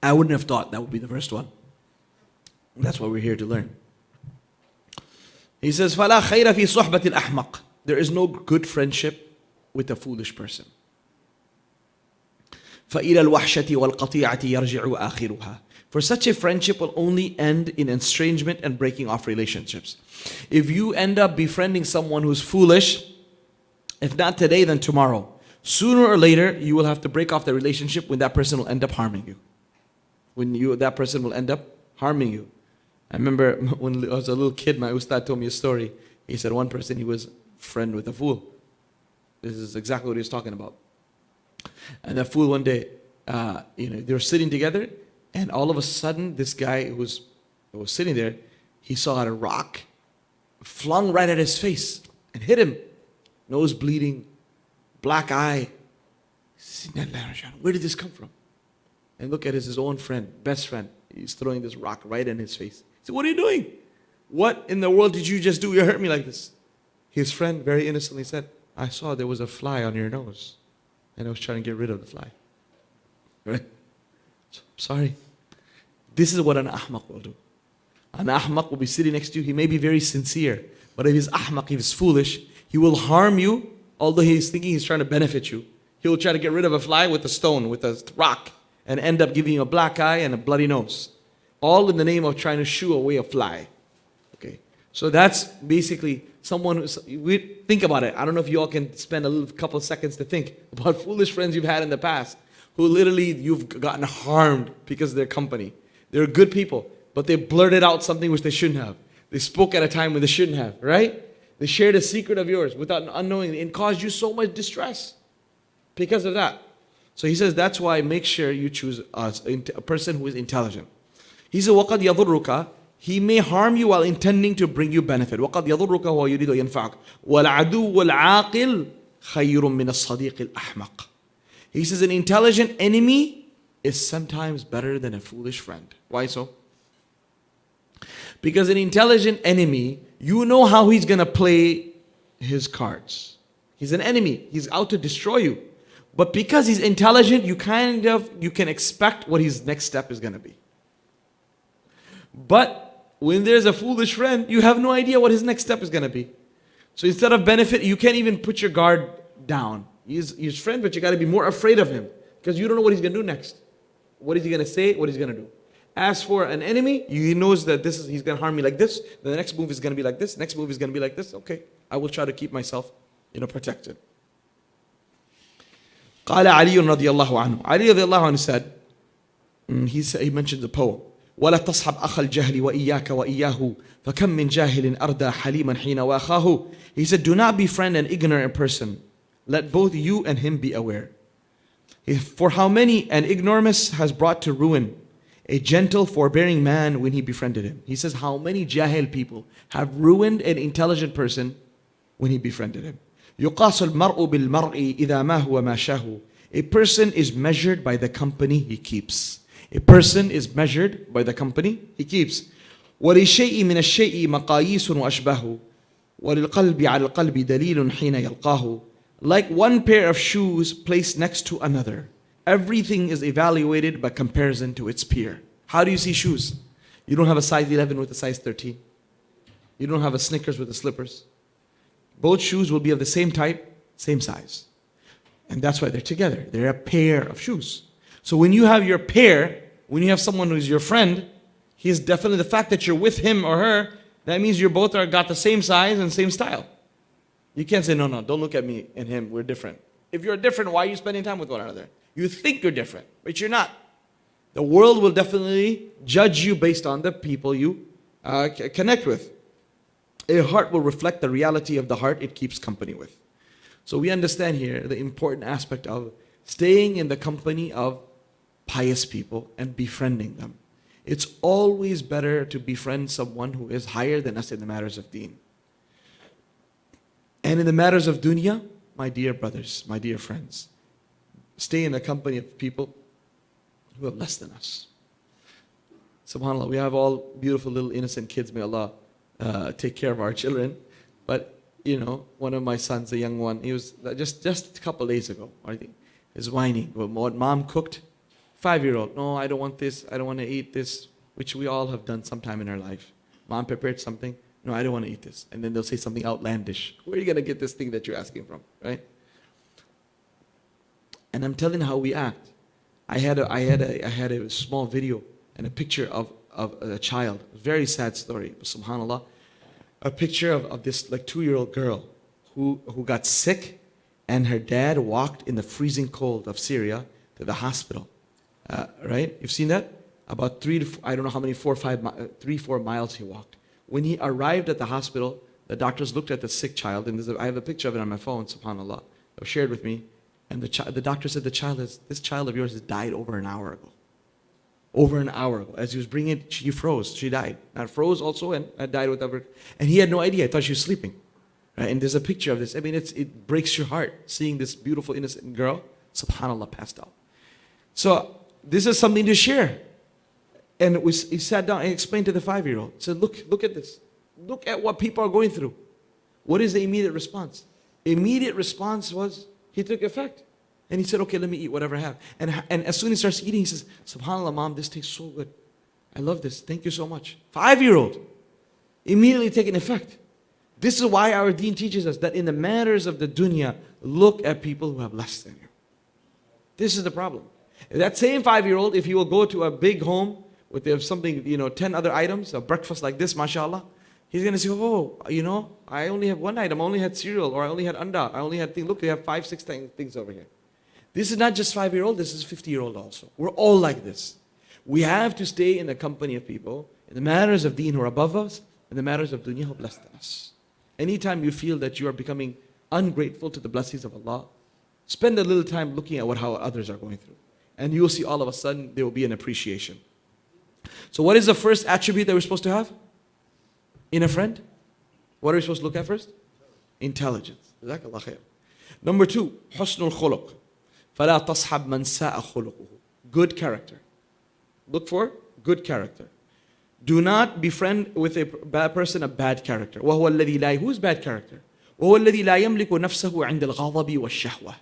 I wouldn't have thought that would be the first one. That's what we're here to learn. He says, فَلَا خَيْرَ فِي صُحْبَةِ الْأَحْمَقِ. There is no good friendship with a foolish person. فَإِلَى الْوَحْشَةِ وَالْقَطِيعَةِ يَرْجِعُ آخِرُهَا. For such a friendship will only end in estrangement and breaking off relationships. If you end up befriending someone who's foolish, if not today, then tomorrow, sooner or later, you will have to break off the relationship when that person will end up harming you. That person will end up harming you. I remember when I was a little kid, my ustad told me a story. He said one person, he was friend with a fool. This is exactly what he was talking about. And that fool one day, they were sitting together, and all of a sudden, this guy who was sitting there, he saw a rock flung right at his face and hit him. Nose bleeding, black eye. Where did this come from? And look at his own friend, best friend. He's throwing this rock right in his face. He said, what are you doing? What in the world did you just do? You hurt me like this. His friend very innocently said, I saw there was a fly on your nose, and I was trying to get rid of the fly. Right? So, sorry. This is what an ahmaq will do. An ahmaq will be sitting next to you. He may be very sincere, but if he's ahmaq, if he's foolish, he will harm you, although he's thinking he's trying to benefit you. He will try to get rid of a fly with a stone, with a rock, and end up giving you a black eye and a bloody nose. All in the name of trying to shoo away a fly. Okay, so that's basically someone who's, think about it. I don't know if you all can spend a couple of seconds to think about foolish friends you've had in the past who literally you've gotten harmed because of their company. They're good people, but they blurted out something which they shouldn't have. They spoke at a time when they shouldn't have, right? They shared a secret of yours without unknowing and caused you so much distress because of that. So he says that's why make sure you choose a person who is intelligent. He said, وَقَدْ يَضُرُّكَ. He may harm you while intending to bring you benefit. وَقَدْ يَضُرُّكَ وَهُوَ يُرِيدُ يَنْفَعَكَ وَالْعَدُوُّ الْعَاقِلُ خَيْرٌ مِّنَ الصَّدِيقِ الْأَحْمَقِ. He says an intelligent enemy is sometimes better than a foolish friend. Why so? Because an intelligent enemy, you know how he's going to play his cards. He's an enemy. He's out to destroy you. But because he's intelligent, you can expect what his next step is going to be. But when there's a foolish friend, you have no idea what his next step is going to be. So instead of benefit, you can't even put your guard down. He's your friend, but you got to be more afraid of him because you don't know what he's going to do next. What is he going to say? What is he going to do? As for an enemy, he knows that he's going to harm me like this. The next move is going to be like this. Next move is going to be like this. Okay, I will try to keep myself, protected. قال علي رضي الله عنه. Ali رضي الله عنه said, he mentioned the poem. ولا تصحب أخ الجهل وإياك وإياه فكم من جاهل أردى حليما حين واخاه. He said, do not befriend an ignorant person. Let both you and him be aware. For how many an ignoramus has brought to ruin a gentle, forbearing man when he befriended him. He says, how many jahil people have ruined an intelligent person when he befriended him. يقاس المرء بالمرء إذا ما هو ماشاه. A person is measured by the company he keeps. A person is measured by the company he keeps. ولشيء من الشيء مقاييس وأشباه وللقلب على القلب دليل حين يلقاه. Like one pair of shoes placed next to another, everything is evaluated by comparison to its peer. How do you see shoes? You don't have a size 11 with a size 13. You don't have a Snickers with the slippers. Both shoes will be of the same type, same size. And that's why they're together. They're a pair of shoes. So when you have your pair, when you have someone who's your friend, he's definitely, the fact that you're with him or her, that means you both got the same size and same style. You can't say, no, don't look at me and him, we're different. If you're different, why are you spending time with one another? You think you're different, but you're not. The world will definitely judge you based on the people you connect with. A heart will reflect the reality of the heart it keeps company with. So we understand here the important aspect of staying in the company of pious people and befriending them. It's always better to befriend someone who is higher than us in the matters of deen. And in the matters of dunya, my dear brothers, my dear friends, stay in the company of people who have less than us. SubhanAllah, we have all beautiful little innocent kids. May Allah take care of our children. But, one of my sons, a young one, he was just a couple days ago, I think, is whining. What mom cooked, 5-year-old, no, I don't want this, I don't want to eat this, which we all have done sometime in our life. Mom prepared something, no, I don't want to eat this. And then they'll say something outlandish. Where are you going to get this thing that you're asking from, right? And I'm telling how we act. I had a small video and a picture of a child, a very sad story, but subhanAllah, a picture of this 2-year-old girl who got sick, and her dad walked in the freezing cold of Syria to the hospital. Right? You've seen that? About 4 miles he walked. When he arrived at the hospital, the doctors looked at the sick child, and I have a picture of it on my phone, subhanAllah, that was shared with me. And the doctor said, this child of yours has died over an hour ago. Over an hour ago. As he was bringing it, she froze. She died. And froze also and died whatever. And he had no idea. I thought she was sleeping. Right? And there's a picture of this. I mean, it breaks your heart seeing this beautiful, innocent girl, subhanAllah, passed out. So this is something to share. And he sat down and explained to the 5-year-old. He said, look at this. Look at what people are going through. What is the immediate response? Immediate response was, he took effect. And he said, okay, let me eat whatever I have. And as soon as he starts eating, he says, subhanAllah, mom, this tastes so good. I love this. Thank you so much. 5-year-old. Immediately taking effect. This is why our deen teaches us that in the matters of the dunya, look at people who have less than you. This is the problem. That same 5-year-old, if he will go to a big home with something, 10 other items, a breakfast like this, mashallah, he's going to say, I only have one item. I only had cereal, or I only had anda. I only had things. Look, we have 5, 6 things over here. This is not just 5-year-old, this is 50-year-old also. We're all like this. We have to stay in the company of people, in the matters of deen who are above us, in the matters of dunya who are less than us. Anytime you feel that you are becoming ungrateful to the blessings of Allah, spend a little time looking at how others are going through. And you will see all of a sudden there will be an appreciation. So what is the first attribute that we're supposed to have in a friend? What are we supposed to look at first? Intelligence. Jazakallah khair. Number 2, husnul khuluq. فَلَا تَصْحَبْ مَنْ سَاءَ خُلُقُهُ. Good character. Look for good character. Do not befriend with a bad person of bad character. وَهُوَ الَّذِي لَا. Who's bad character? وَهُوَ الَّذِي لَا يَمْلِكُ نَفْسَهُ عِنْدَ الْغَضَبِ وَالشَّهْوَةِ.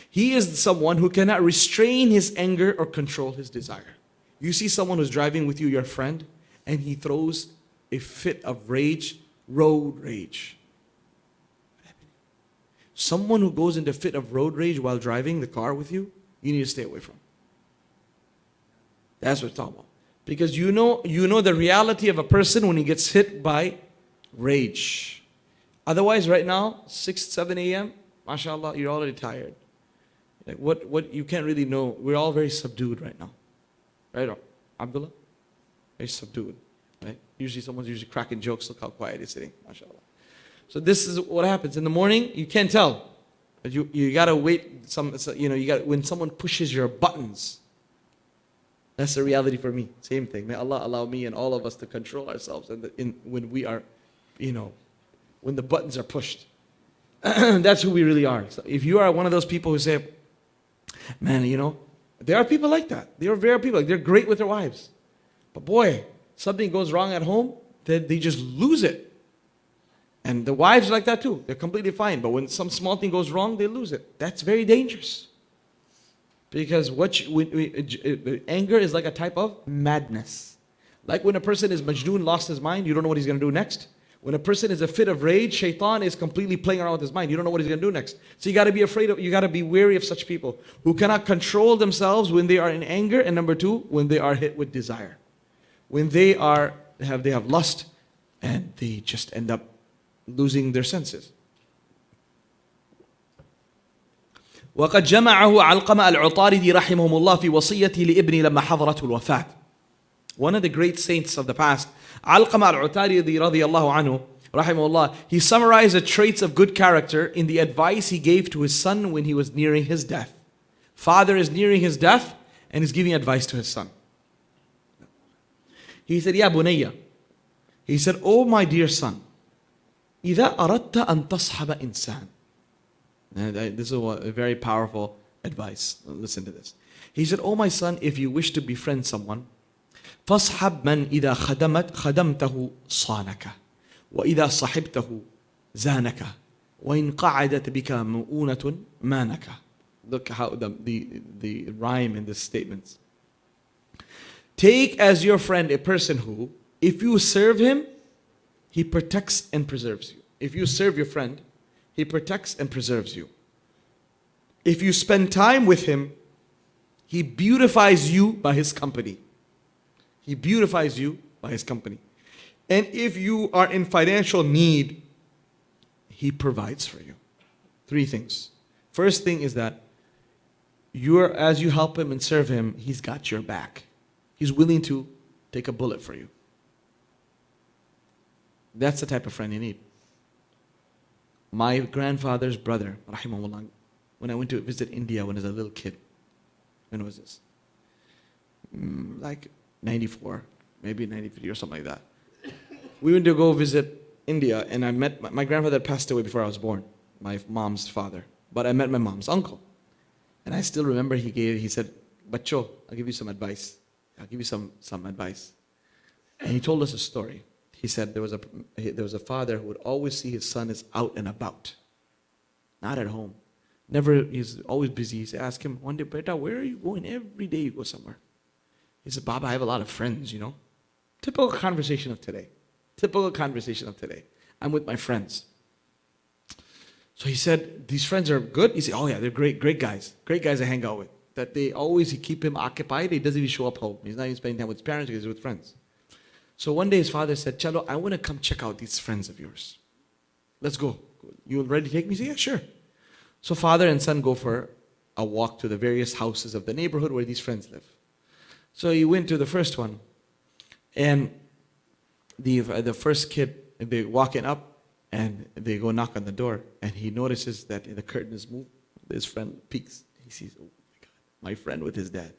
He is someone who cannot restrain his anger or control his desire. You see someone who's driving with you, your friend, and he throws a fit of rage, road rage. Someone who goes into a fit of road rage while driving the car with you, you need to stay away from. That's what we're talking about. Because you know the reality of a person when he gets hit by rage. Otherwise, right now, 6, 7 a.m., mashallah, you're already tired. Like what you can't really know. We're all very subdued right now. Right, Abdullah? Very subdued. Right? Usually someone's cracking jokes. Look how quiet he's sitting, mashallah. So this is what happens. In the morning, you can't tell. But you gotta wait when someone pushes your buttons. That's the reality for me. Same thing. May Allah allow me and all of us to control ourselves when we are, when the buttons are pushed. That's who we really are. So if you are one of those people who say, man, there are people like that. There are very people they're great with their wives. But boy, something goes wrong at home, they just lose it. And the wives are like that too. They're completely fine. But when some small thing goes wrong, they lose it. That's very dangerous. Because anger is like a type of madness. Like when a person is majnoon, lost his mind, you don't know what he's going to do next. When a person is a fit of rage, shaitan is completely playing around with his mind. You don't know what he's going to do next. So you got to be you got to be wary of such people who cannot control themselves when they are in anger. And number 2, when they are hit with desire. When they have lust and they just end up losing their senses. وقد جمعه علقمة العطاردي رحمه الله في وصيته لابنه لما حضرته الوفاة. One of the great saints of the past, Alqamah al-Utaridi radiyallahu anhu, rahimahullah, he summarized the traits of good character in the advice he gave to his son when he was nearing his death. Father is nearing his death and is giving advice to his son. He said, Ya bunayya. He said, oh my dear son, إذا أردت أن تصحب إنسان. And this is a very powerful advice. Listen to this. He said, oh my son, if you wish to befriend someone, فاصحب من إذا خدمته صانك وإذا صحبته زانك وإن قعدت بك مؤونة مانك. Look how the rhyme in this statement. Take as your friend a person who, if you serve him, he protects and preserves you. If you serve your friend, he protects and preserves you. If you spend time with him, he beautifies you by his company. He beautifies you by his company. And if you are in financial need, he provides for you. Three things. First thing is that as you help him and serve him, he's got your back. He's willing to take a bullet for you. That's the type of friend you need. My grandfather's brother, rahimahullah, when I went to visit India when I was a little kid, when was this? Like 94, maybe 93 or something like that. We went to go visit India, and I met, my grandfather passed away before I was born, my mom's father. But I met my mom's uncle. And I still remember he said, Bacho, I'll give you some advice. I'll give you some advice. And he told us a story. He said there was a father who would always see his son is out and about, not at home. He's always busy. He said, ask him one day, Beta, where are you going? Every day you go somewhere. He said, Baba, I have a lot of friends, you know. Typical conversation of today. Typical conversation of today. I'm with my friends. So he said, these friends are good? He said, oh yeah, they're great guys. Great guys I hang out with. That they always keep him occupied. He doesn't even show up home. He's not even spending time with his parents because he's with friends. So one day his father said, Chalo, I want to come check out these friends of yours. Let's go. You ready to take me? He said, yeah, sure. So father and son go for a walk to the various houses of the neighborhood where these friends live. So he went to the first one. And the first kid, they're walking up and they go knock on the door. And he notices that the curtain is moved. His friend peeks. He sees, oh my God, my friend with his dad.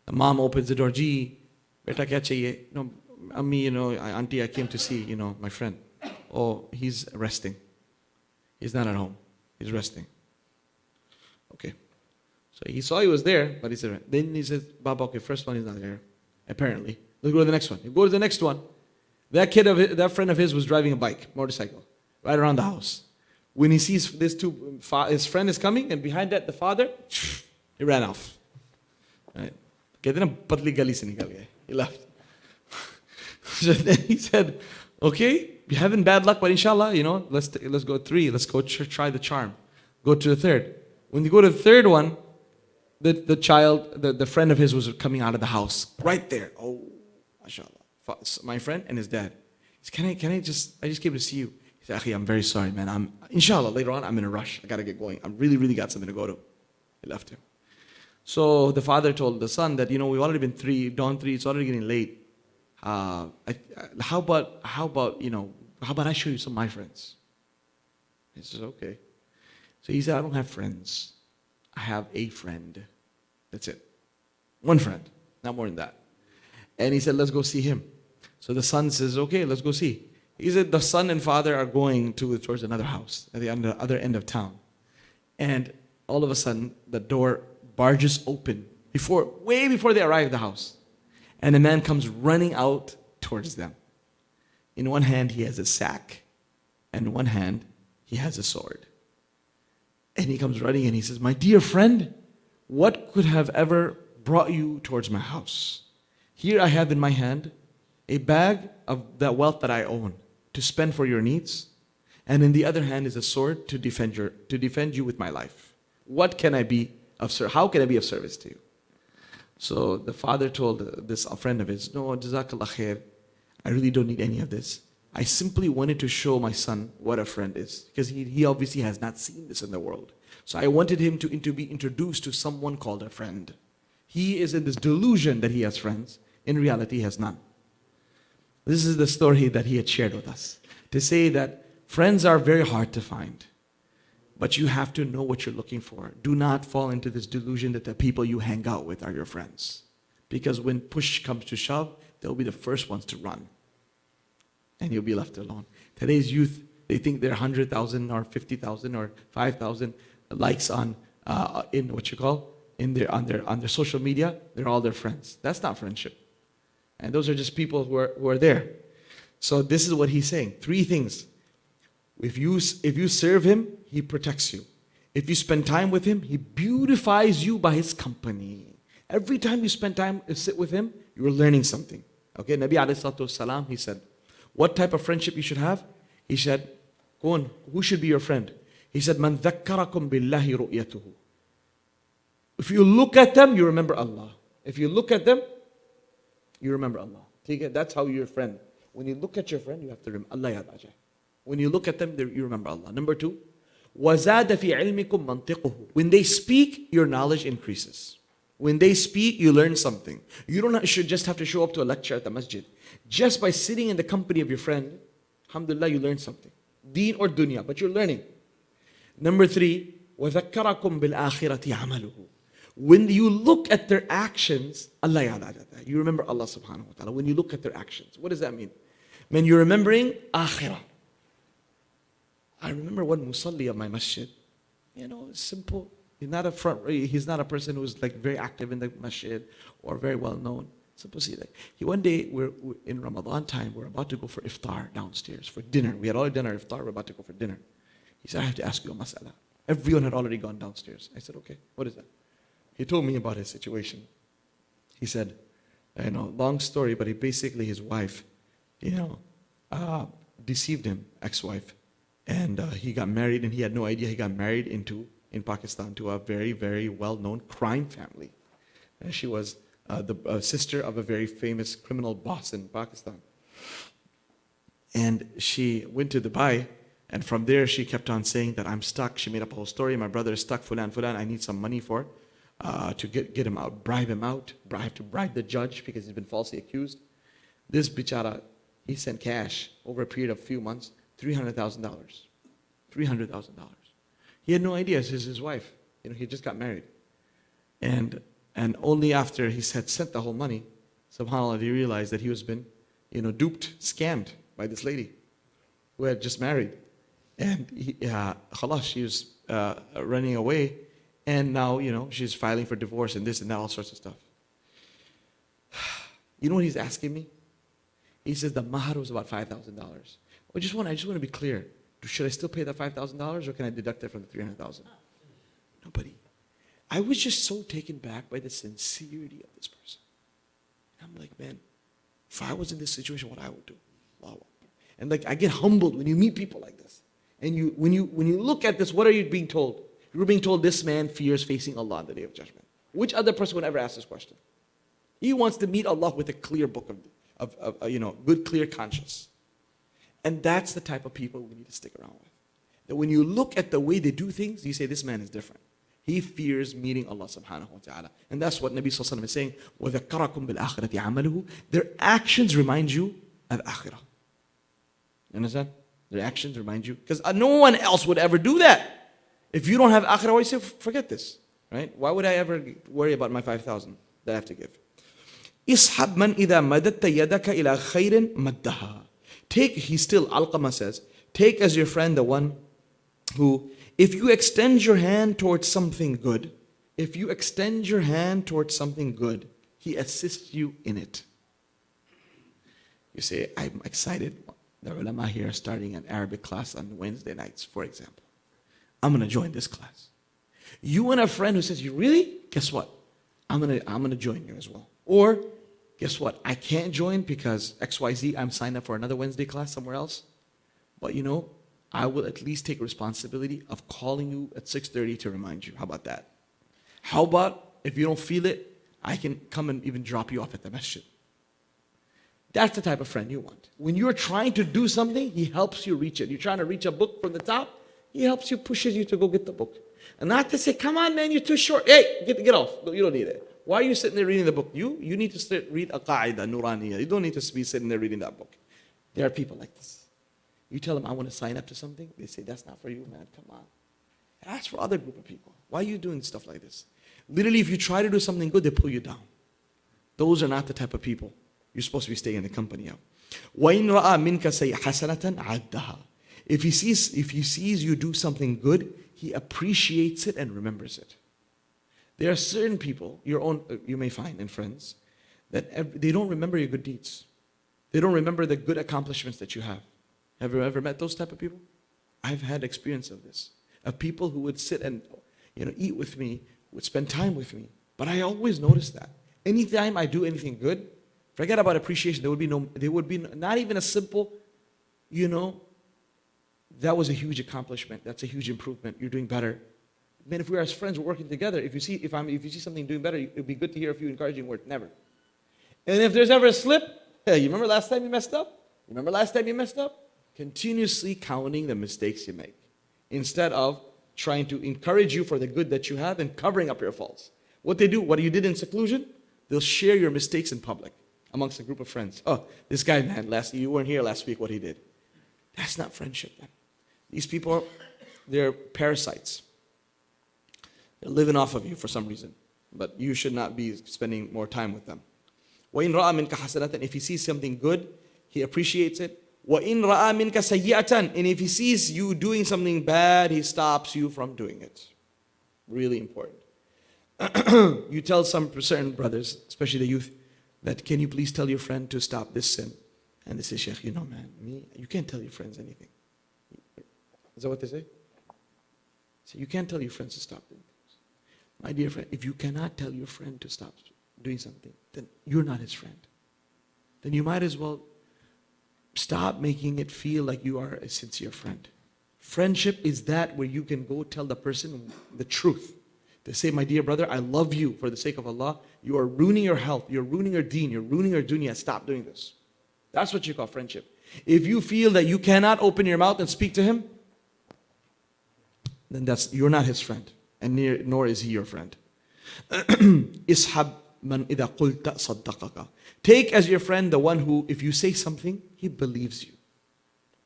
The mom opens the door. Gee, beta kya chahiye? No, Ammi, auntie, I came to see, my friend. Oh, he's resting. He's not at home. He's resting. Okay. So he saw he was there, but he said, then he says, Baba, okay, first one is not there, apparently. Let's go to the next one. You go to the next one. That friend of his was driving a bike, motorcycle, right around the house. When he sees his friend is coming, and behind that, the father, he ran off. Right? He left. So then he said, okay, you're having bad luck, but inshallah, let's go 3. Let's go try the charm. Go to the third. When you go to the third one, the friend of his was coming out of the house. Right there. Oh, mashallah. My friend and his dad. He said, I just came to see you. He said, Akhi, I'm very sorry, man. Inshallah, later on, I'm in a rush. I got to get going. I really, really got something to go to. He left him. So the father told the son that, we've already been dawn 3, it's already getting late. How about I show you some of my friends? He says, okay. So he said, I don't have friends. I have a friend. That's it. One friend, not more than that. And he said, let's go see him. So the son says, okay, let's go see. He said, the son and father are going towards another house at the other end of town. And all of a sudden, the door barges open way before they arrive at the house. And a man comes running out towards them. In one hand, he has a sack. And in one hand, he has a sword. And he comes running and he says, my dear friend, what could have ever brought you towards my house? Here I have in my hand a bag of the wealth that I own to spend for your needs. And in the other hand is a sword to defend you with my life. What can I be of service? How can I be of service to you? So the father told this friend of his, no, Jazakallah khair, I really don't need any of this. I simply wanted to show my son what a friend is, because he obviously has not seen this in the world. So I wanted him to be introduced to someone called a friend. He is in this delusion that he has friends. In reality, he has none. This is the story that he had shared with us, to say that friends are very hard to find. But you have to know what you're looking for. Do not fall into this delusion that the people you hang out with are your friends. Because when push comes to shove, they'll be the first ones to run. And you'll be left alone. Today's youth, they think they're 100,000 or 50,000 or 5,000 likes on in what you call in their on their social media. They're all their friends. That's not friendship. And those are just people who are there. So this is what he's saying. 3 things. If you serve him, he protects you. If you spend time with him, he beautifies you by his company. Every time you spend time and sit with him, you are learning something. Okay, Nabi alayhi salatu wasalam, he said, what type of friendship you should have? He said, go on, who should be your friend? He said, Man dhakkarakum billahi ru'yatuhu. If you look at them, you remember Allah. If you look at them, you remember Allah. That's how you're a friend. When you look at your friend, you have to remember Allah ya Raja. When you look at them, you remember Allah. Number 2, وَزَادَ فِي عِلْمِكُمْ مَنْطِقُهُ. When they speak, your knowledge increases. When they speak, you learn something. You don't should just have to show up to a lecture at the masjid. Just by sitting in the company of your friend, alhamdulillah, you learn something. Deen or dunya, but you're learning. Number 3, وَذَكَّرَكُمْ بِالْآخِرَةِ عَمَلُهُ. When you look at their actions, Allah ya Allah, you remember Allah subhanahu wa ta'ala. When you look at their actions, what does that mean? Man, you're remembering akhirah. I remember one musalli of my masjid, simple. He's not a person who's like very active in the masjid or very well known. Simple. See, like one day we're in Ramadan time. We're about to go for iftar downstairs for dinner. We had already done our iftar. We're about to go for dinner. He said, I have to ask you a mas'ala. Everyone had already gone downstairs. I said, okay, what is that? He told me about his situation. He said, long story, but his wife, deceived him, ex-wife. And he got married, and he had no idea he got married in Pakistan to a very, very well-known crime family. And she was the sister of a very famous criminal boss in Pakistan. And she went to Dubai, and from there she kept on saying that I'm stuck. She made up a whole story. My brother is stuck, fulan, I need some money to get him out, bribe him out. I have to bribe the judge because he's been falsely accused. This bichara, he sent cash over a period of a few months, $300,000. $300,000. He had no idea. This is his wife. He just got married. And only after he had sent the whole money, subhanAllah, he realized that he was been, duped, scammed by this lady who had just married. And khalas, she was running away. And now, she's filing for divorce and this and that, all sorts of stuff. You know what he's asking me? He says the mahar was about $5,000. I just want to be clear. Should I still pay that $5,000 or can I deduct it from the $300,000? Nobody. I was just so taken back by the sincerity of this person. I'm like, man, if I was in this situation, what I would do. Wow. And I get humbled when you meet people like this. And when you look at this, what are you being told? You're being told this man fears facing Allah on the Day of Judgment. Which other person would ever ask this question? He wants to meet Allah with a clear book of good, clear conscience. And that's the type of people we need to stick around with. That when you look at the way they do things, you say, this man is different. He fears meeting Allah subhanahu wa ta'ala. And that's what Nabi sallallahu alayhi wa sallam is saying. وَذَكَّرَكُمْ بِالْآخِرَةِ عَمَلُهُ. Their actions remind you of akhirah. You understand? Their actions remind you. Because no one else would ever do that. If you don't have akhirah, why you say, forget this. Right? Why would I ever worry about my 5,000 that I have to give? إِصْحَبْ مَنْ إِذَا مَدَدْتَ يَدَكَ إِلَى خَيْرٍ مَدَّهَا. Alqamah says, take as your friend the one who, if you extend your hand towards something good, he assists you in it. You say, I'm excited. The ulama here are starting an Arabic class on Wednesday nights, for example. I'm going to join this class. You and a friend who says, you really? Guess what? I'm going to join you as well. Or, guess what? I can't join because XYZ, I'm signed up for another Wednesday class somewhere else. But I will at least take responsibility of calling you at 6:30 to remind you. How about that? How about if you don't feel it, I can come and even drop you off at the masjid. That's the type of friend you want. When you're trying to do something, he helps you reach it. You're trying to reach a book from the top, he helps you, pushes you to go get the book. And not to say, come on man, you're too short. Hey, get off. You don't need it. Why are you sitting there reading the book? You need to read a qaida, nuraniya. You don't need to be sitting there reading that book. There are people like this. You tell them, I want to sign up to something. They say, that's not for you, man. Come on. That's for other group of people. Why are you doing stuff like this? Literally, if you try to do something good, they pull you down. Those are not the type of people you're supposed to be staying in the company of. وَإِنْ رَأَى مِنْكَ حَسَنَةً عَدَّهَا. If he sees you do something good, he appreciates it and remembers it. There are certain people, you may find in friends, that they don't remember your good deeds. They don't remember the good accomplishments that you have. Have you ever met those type of people? I've had experience of this. Of people who would sit and eat with me, would spend time with me. But I always notice that. Anytime I do anything good, forget about appreciation. There would be not even a simple, that was a huge accomplishment. That's a huge improvement. You're doing better. Man, if we're as friends, we're working together. If you see something doing better, it'd be good to hear a few encouraging words. Never. And if there's ever a slip, hey, you remember last time you messed up? You remember last time you messed up? Continuously counting the mistakes you make, instead of trying to encourage you for the good that you have and covering up your faults. What they do, what you did in seclusion, they'll share your mistakes in public amongst a group of friends. Oh, this guy, man, you weren't here last week, what he did. That's not friendship, man. These people, they're parasites. They're living off of you for some reason. But you should not be spending more time with them. وَإِنْ رَأَى مِنْكَ حَسَنَةً. If he sees something good, he appreciates it. وَإِنْ رَأَى مِنْكَ سَيِّئَةً. And if he sees you doing something bad, he stops you from doing it. Really important. You tell some certain brothers, especially the youth, that can you please tell your friend to stop this sin? And they say, Sheikh, man, you can't tell your friends anything. Is that what they say? So you can't tell your friends to stop doing things. My dear friend, if you cannot tell your friend to stop doing something, then you're not his friend. Then you might as well stop making it feel like you are a sincere friend. Friendship is that where you can go tell the person the truth. They say, my dear brother, I love you for the sake of Allah. You are ruining your health. You're ruining your deen. You're ruining your dunya. Stop doing this. That's what you call friendship. If you feel that you cannot open your mouth and speak to him, then you're not his friend. And nor is he your friend. Ishab man idha qulta saddaqaka. Take as your friend the one who, if you say something, he believes you.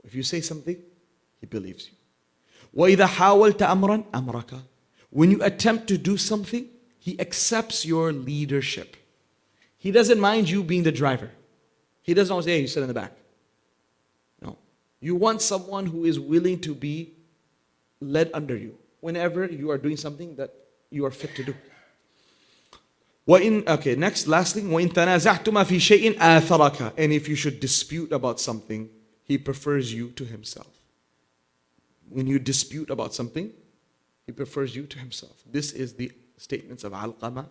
If you say something, he believes you. وَإِذَا حَاوَلْتَ أَمْرًا أَمْرَكَ. When you attempt to do something, he accepts your leadership. He doesn't mind you being the driver. He doesn't always say, hey, you sit in the back. No. You want someone who is willing to be led under you whenever you are doing something that you are fit to do. Last thing, وَإِن تَنَازَعْتُمَا فِي شَيْءٍ آثَرَكَ. And if you should dispute about something, he prefers you to himself. When you dispute about something, he prefers you to himself. This is the statements of Alqama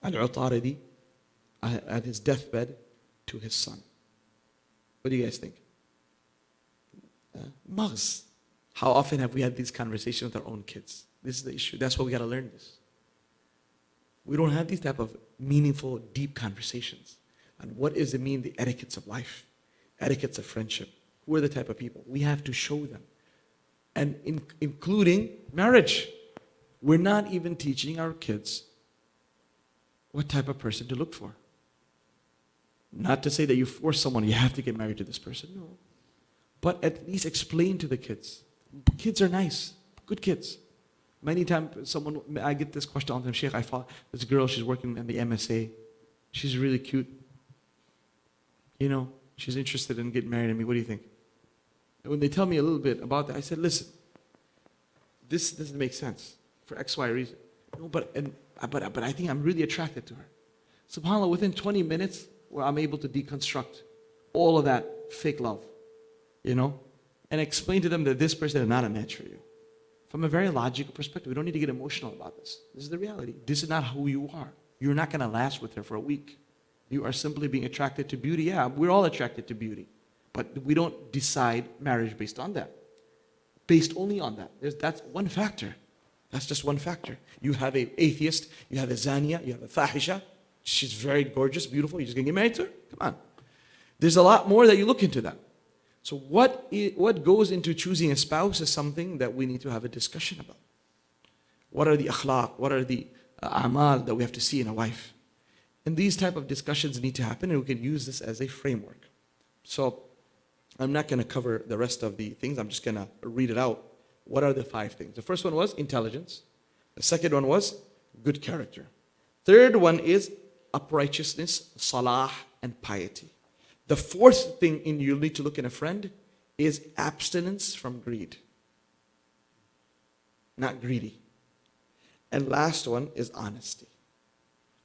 al-Utaridi at his deathbed to his son. What do you guys think? Maghz. How often have we had these conversations with our own kids? This is the issue. That's why we got to learn this. We don't have these type of meaningful, deep conversations on what does it mean, the etiquettes of life, etiquettes of friendship. Who are the type of people? We have to show them. And including marriage. We're not even teaching our kids what type of person to look for. Not to say that you force someone, you have to get married to this person. No. But at least explain to the kids. Kids are nice. Good kids. Many times I get this question all the time, Sheikh, I thought this girl, she's working in the MSA. She's really cute. She's interested in getting married to me. What do you think? And when they tell me a little bit about that, I said, listen, this doesn't make sense for X, Y reason. No, but I think I'm really attracted to her. SubhanAllah, within 20 minutes, where I'm able to deconstruct all of that fake love, and explain to them that this person is not a match for you. From a very logical perspective, we don't need to get emotional about this. This is the reality. This is not who you are. You're not going to last with her for a week. You are simply being attracted to beauty. Yeah, we're all attracted to beauty. But we don't decide marriage based on that. Based only on that. That's one factor. That's just one factor. You have an atheist, you have a zania, you have a fahisha. She's very gorgeous, beautiful. You're just going to get married to her? Come on. There's a lot more that you look into that. So what goes into choosing a spouse is something that we need to have a discussion about. What are the akhlaq? What are the a'mal that we have to see in a wife? And these type of discussions need to happen, and we can use this as a framework. So I'm not going to cover the rest of the things. I'm just going to read it out. What are the 5 things? The first one was intelligence. The second one was good character. Third one is uprightness, salah, and piety. The fourth thing you'll need to look in a friend is abstinence from greed. Not greedy. And last one is honesty.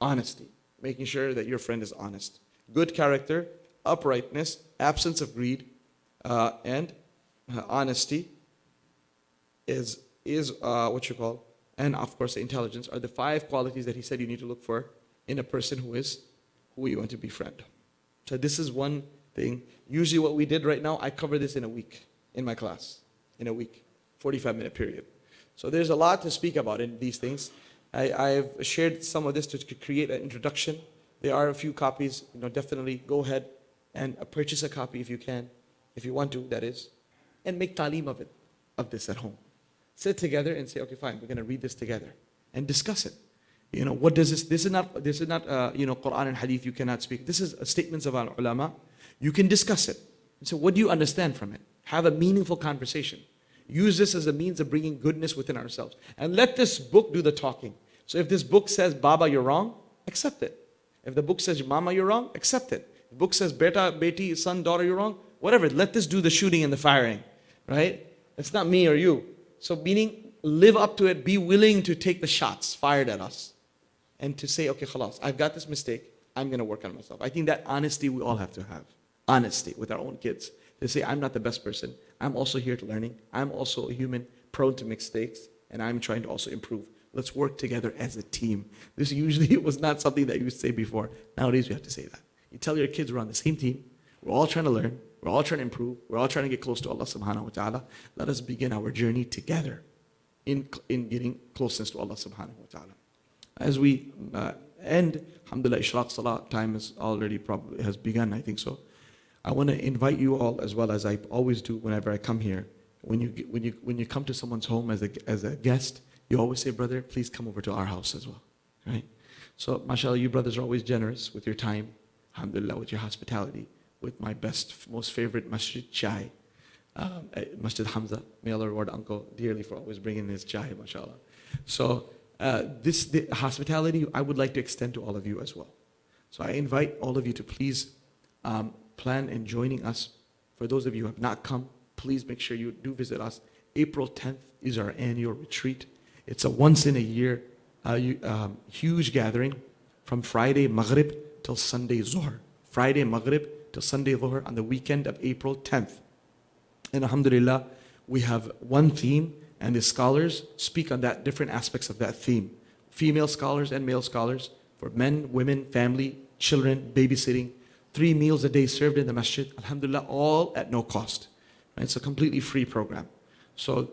Honesty. Making sure that your friend is honest. Good character, uprightness, absence of greed, and honesty is what you call, and of course intelligence are the 5 qualities that he said you need to look for in a person who you want to befriend. So this is one thing. Usually what we did right now, I cover this in a week in my class. In a week, 45-minute period. So there's a lot to speak about in these things. I've shared some of this to create an introduction. There are a few copies. Definitely go ahead and purchase a copy if you can, if you want to, that is, and make talim of this at home. Sit together and say, okay, fine, we're going to read this together and discuss it. What does this is not Quran and Hadith you cannot speak. This is statements of our ulama. You can discuss it. So what do you understand from it? Have a meaningful conversation. Use this as a means of bringing goodness within ourselves. And let this book do the talking. So if this book says, Baba, you're wrong, accept it. If the book says, Mama, you're wrong, accept it. If the book says, Beta, Beti, son, daughter, you're wrong, whatever. Let this do the shooting and the firing. Right? It's not me or you. So meaning, live up to it. Be willing to take the shots fired at us. And to say, okay, khalas, I've got this mistake. I'm going to work on myself. I think that honesty we all have to have. Honesty with our own kids. They say, I'm not the best person. I'm also here to learning. I'm also a human prone to mistakes. And I'm trying to also improve. Let's work together as a team. This usually was not something that you would say before. Nowadays, you have to say that. You tell your kids we're on the same team. We're all trying to learn. We're all trying to improve. We're all trying to get close to Allah subhanahu wa ta'ala. Let us begin our journey together in getting closeness to Allah subhanahu wa ta'ala. As we end, alhamdulillah, Ishraq Salah time is already probably has begun, I think so. I want to invite you all, as well as I always do whenever I come here. When you come to someone's home as a guest, you always say, brother, please come over to our house as well, right? So, mashallah, you brothers are always generous with your time, alhamdulillah, with your hospitality, with my most favorite masjid, chai, Masjid Hamza. May Allah reward Uncle dearly for always bringing his chai, mashallah. So, the hospitality I would like to extend to all of you as well. So I invite all of you to please plan in joining us. For those of you who have not come, please make sure you do visit us. April 10th is our annual retreat. It's a once in a year huge gathering from Friday Maghrib till Sunday Zuhr. Friday Maghrib till Sunday Zuhr on the weekend of April 10th. And alhamdulillah, we have one theme, and the scholars speak on that different aspects of that theme. Female scholars and male scholars for men, women, family, children, babysitting. 3 meals a day served in the masjid. Alhamdulillah, all at no cost. Right? It's a completely free program. So